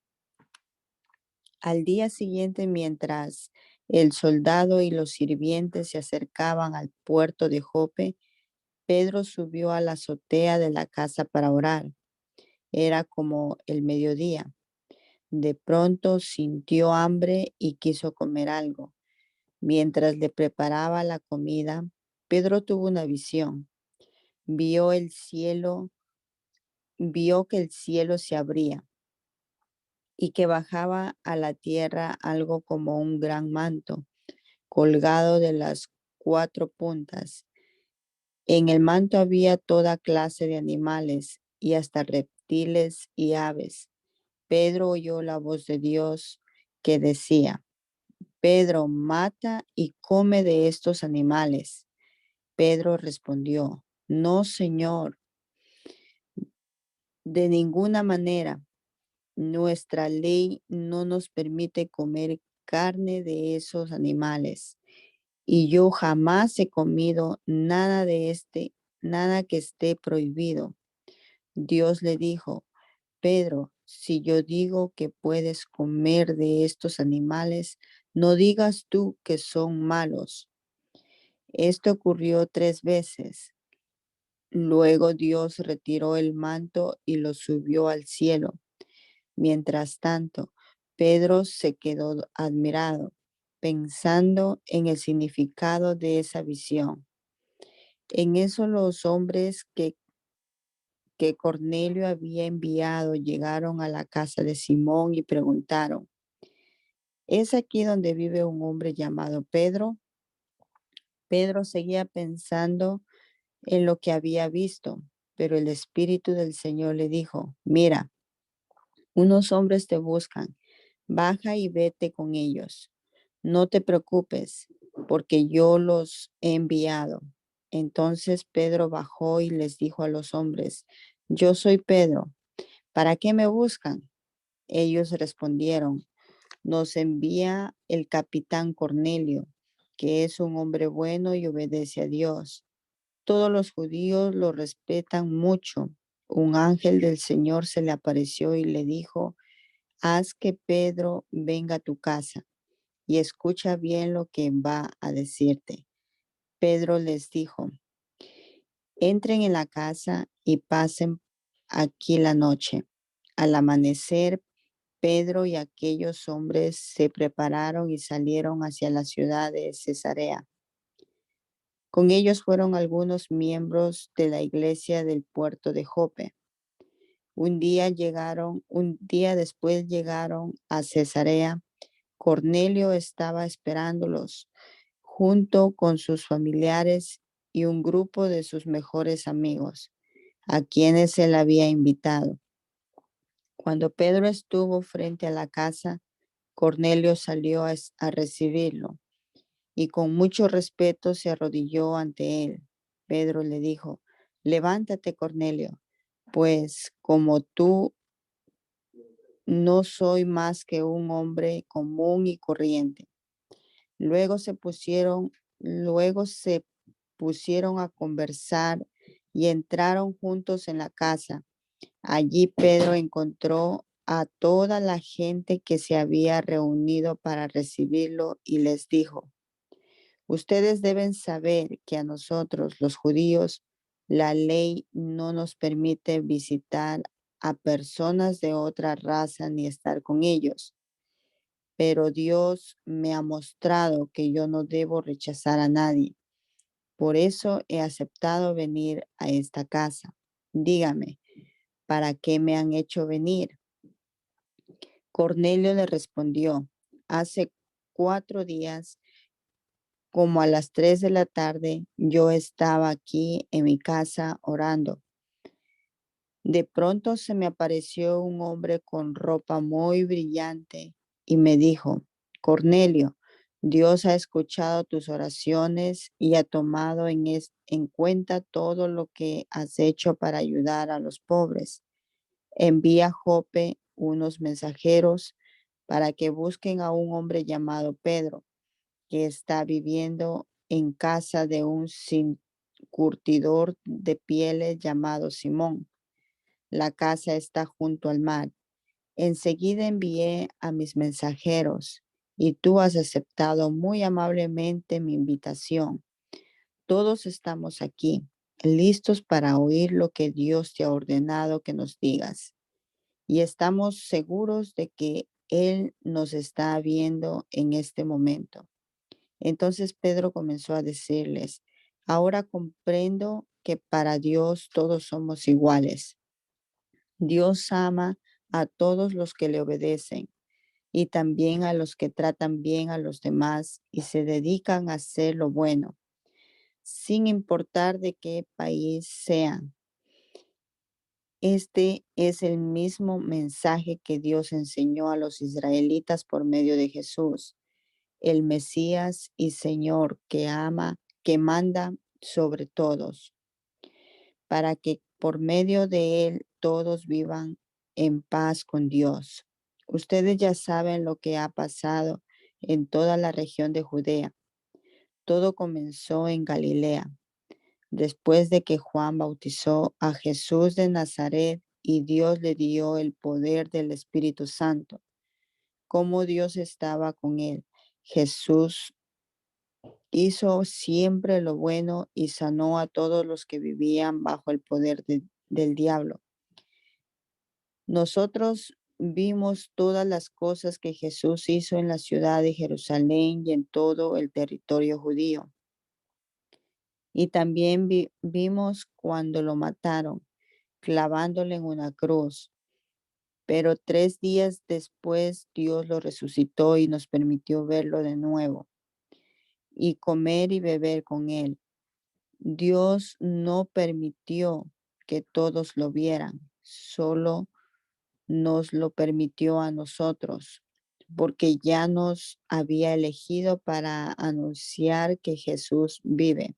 Al día siguiente, mientras el soldado y los sirvientes se acercaban al puerto de Jope, Pedro subió a la azotea de la casa para orar. Era como el mediodía. De pronto sintió hambre y quiso comer algo. Mientras le preparaba la comida, Pedro tuvo una visión. Vio que el cielo se abría y que bajaba a la tierra algo como un gran manto, colgado de las 4 puntas. En el manto había toda clase de animales y hasta reptiles y aves. Pedro oyó la voz de Dios que decía: Pedro, mata y come de estos animales. Pedro respondió: No, Señor, de ninguna manera. Nuestra ley no nos permite comer carne de esos animales. Y yo jamás he comido nada que esté prohibido. Dios le dijo: Pedro, si yo digo que puedes comer de estos animales, no digas tú que son malos. Esto ocurrió 3 veces. Luego Dios retiró el manto y lo subió al cielo. Mientras tanto, Pedro se quedó admirado, pensando en el significado de esa visión. En eso los hombres que Cornelio había enviado llegaron a la casa de Simón y preguntaron: ¿Es aquí donde vive un hombre llamado Pedro? Pedro seguía pensando en lo que había visto, pero el Espíritu del Señor le dijo: Mira, unos hombres te buscan, baja y vete con ellos. No te preocupes, porque yo los he enviado. Entonces Pedro bajó y les dijo a los hombres: Yo soy Pedro, ¿para qué me buscan? Ellos respondieron: Nos envía el capitán Cornelio, que es un hombre bueno y obedece a Dios. Todos los judíos lo respetan mucho. Un ángel del Señor se le apareció y le dijo: Haz que Pedro venga a tu casa y escucha bien lo que va a decirte. Pedro les dijo: Entren en la casa y pasen aquí la noche. Al amanecer Pedro y aquellos hombres se prepararon y salieron hacia la ciudad de Cesarea. Con ellos fueron algunos miembros de la iglesia del puerto de Jope. Un día después llegaron a Cesarea. Cornelio estaba esperándolos junto con sus familiares y un grupo de sus mejores amigos, a quienes él había invitado. Cuando Pedro estuvo frente a la casa, Cornelio salió a recibirlo y con mucho respeto se arrodilló ante él. Pedro le dijo: levántate, Cornelio, pues como tú no soy más que un hombre común y corriente. Luego se pusieron a conversar y entraron juntos en la casa. Allí Pedro encontró a toda la gente que se había reunido para recibirlo y les dijo: ustedes deben saber que a nosotros, los judíos, la ley no nos permite visitar a personas de otra raza ni estar con ellos. Pero Dios me ha mostrado que yo no debo rechazar a nadie. Por eso he aceptado venir a esta casa. Dígame, ¿para qué me han hecho venir? Cornelio le respondió: hace 4 días, como a las 3 de la tarde, yo estaba aquí en mi casa orando. De pronto se me apareció un hombre con ropa muy brillante y me dijo: Cornelio, Dios ha escuchado tus oraciones y ha tomado en cuenta todo lo que has hecho para ayudar a los pobres. Envía a Jope unos mensajeros para que busquen a un hombre llamado Pedro, que está viviendo en casa de un curtidor de pieles llamado Simón. La casa está junto al mar. Enseguida envié a mis mensajeros y tú has aceptado muy amablemente mi invitación. Todos estamos aquí, listos para oír lo que Dios te ha ordenado que nos digas. Y estamos seguros de que Él nos está viendo en este momento. Entonces Pedro comenzó a decirles: ahora comprendo que para Dios todos somos iguales. Dios ama a todos los que le obedecen y también a los que tratan bien a los demás y se dedican a hacer lo bueno, sin importar de qué país sean. Este es el mismo mensaje que Dios enseñó a los israelitas por medio de Jesús, el Mesías y Señor que manda sobre todos, para que por medio de él todos vivan en paz con Dios. Ustedes ya saben lo que ha pasado en toda la región de Judea. Todo comenzó en Galilea, después de que Juan bautizó a Jesús de Nazaret y Dios le dio el poder del Espíritu Santo. Como Dios estaba con él, Jesús hizo siempre lo bueno y sanó a todos los que vivían bajo el poder del diablo. Nosotros vimos todas las cosas que Jesús hizo en la ciudad de Jerusalén y en todo el territorio judío. Y también vimos cuando lo mataron, clavándole en una cruz. Pero 3 días después Dios lo resucitó y nos permitió verlo de nuevo y comer y beber con él. Dios no permitió que todos lo vieran, solo nos lo permitió a nosotros, porque ya nos había elegido para anunciar que Jesús vive.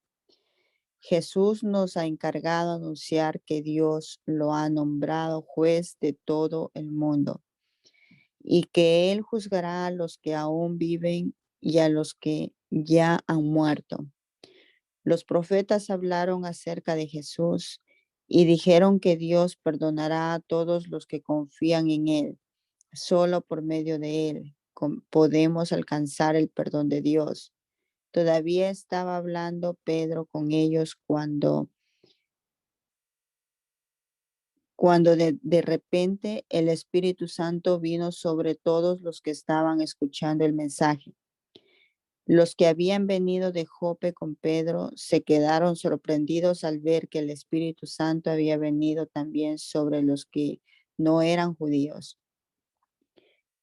Jesús nos ha encargado anunciar que Dios lo ha nombrado juez de todo el mundo y que Él juzgará a los que aún viven y a los que ya han muerto. Los profetas hablaron acerca de Jesús y dijeron que Dios perdonará a todos los que confían en Él. Solo por medio de Él podemos alcanzar el perdón de Dios. Todavía estaba hablando Pedro con ellos cuando cuando de repente el Espíritu Santo vino sobre todos los que estaban escuchando el mensaje. Los que habían venido de Jope con Pedro se quedaron sorprendidos al ver que el Espíritu Santo había venido también sobre los que no eran judíos,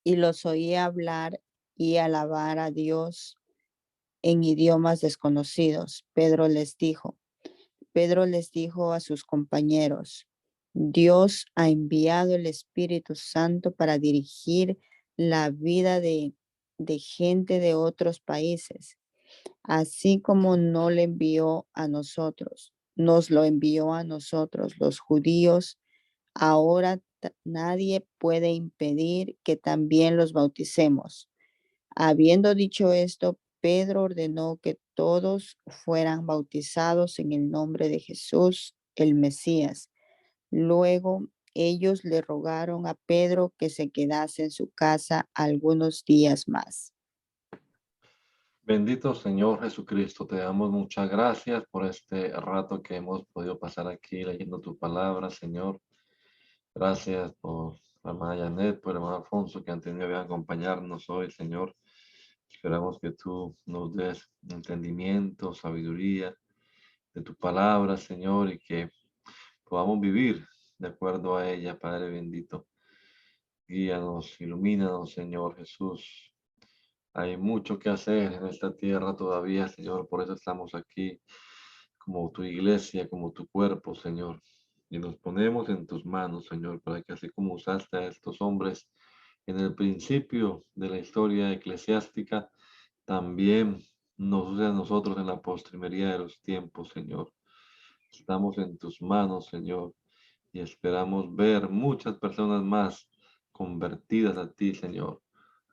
y los oía hablar y alabar a Dios en idiomas desconocidos. Pedro les dijo a sus compañeros: Dios ha enviado el Espíritu Santo para dirigir la vida de gente de otros países, así como no le envió a nosotros, nos lo envió a nosotros, los judíos. Ahora nadie puede impedir que también los bauticemos. Habiendo dicho esto, Pedro ordenó que todos fueran bautizados en el nombre de Jesús, el Mesías. Luego ellos le rogaron a Pedro que se quedase en su casa algunos días más.
Bendito Señor Jesucristo, te damos muchas gracias por este rato que hemos podido pasar aquí leyendo tu palabra, Señor. Gracias por la hermana Janet, por el hermano Alfonso, que han tenido que acompañarnos hoy, Señor. Esperamos que tú nos des entendimiento, sabiduría de tu palabra, Señor, y que podamos vivir de acuerdo a ella, Padre bendito. Guíanos, ilumínanos, Señor Jesús. Hay mucho que hacer en esta tierra todavía, Señor, por eso estamos aquí como tu iglesia, como tu cuerpo, Señor. Y nos ponemos en tus manos, Señor, para que así como usaste a estos hombres en el principio de la historia eclesiástica, también nos uses a nosotros en la postrimería de los tiempos, Señor. Estamos en tus manos, Señor, y esperamos ver muchas personas más convertidas a ti, Señor,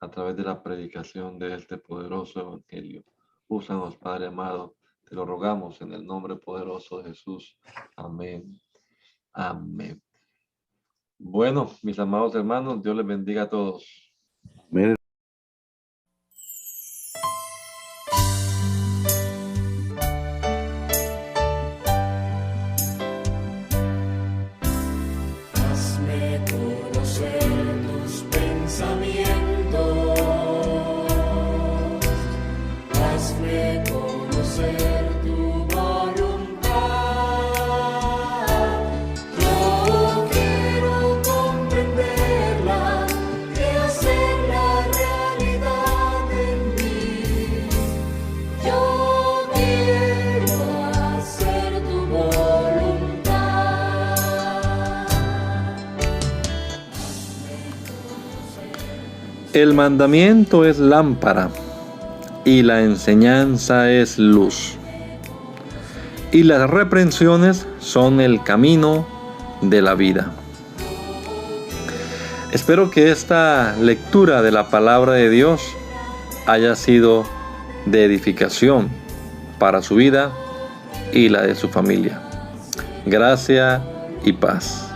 a través de la predicación de este poderoso evangelio. Úsanos, Padre amado, te lo rogamos en el nombre poderoso de Jesús. Amén. Amén. Bueno, mis amados hermanos, Dios les bendiga a todos.
Miren,
hazme conocer tus pensamientos, hazme conocer tu voluntad. Yo quiero comprenderla y hacerla realidad en mí. Yo quiero hacer tu voluntad.
El mandamiento es lámpara y la enseñanza es luz. Y las reprensiones son el camino de la vida. Espero que esta lectura de la palabra de Dios haya sido de edificación para su vida y la de su familia. Gracia y paz.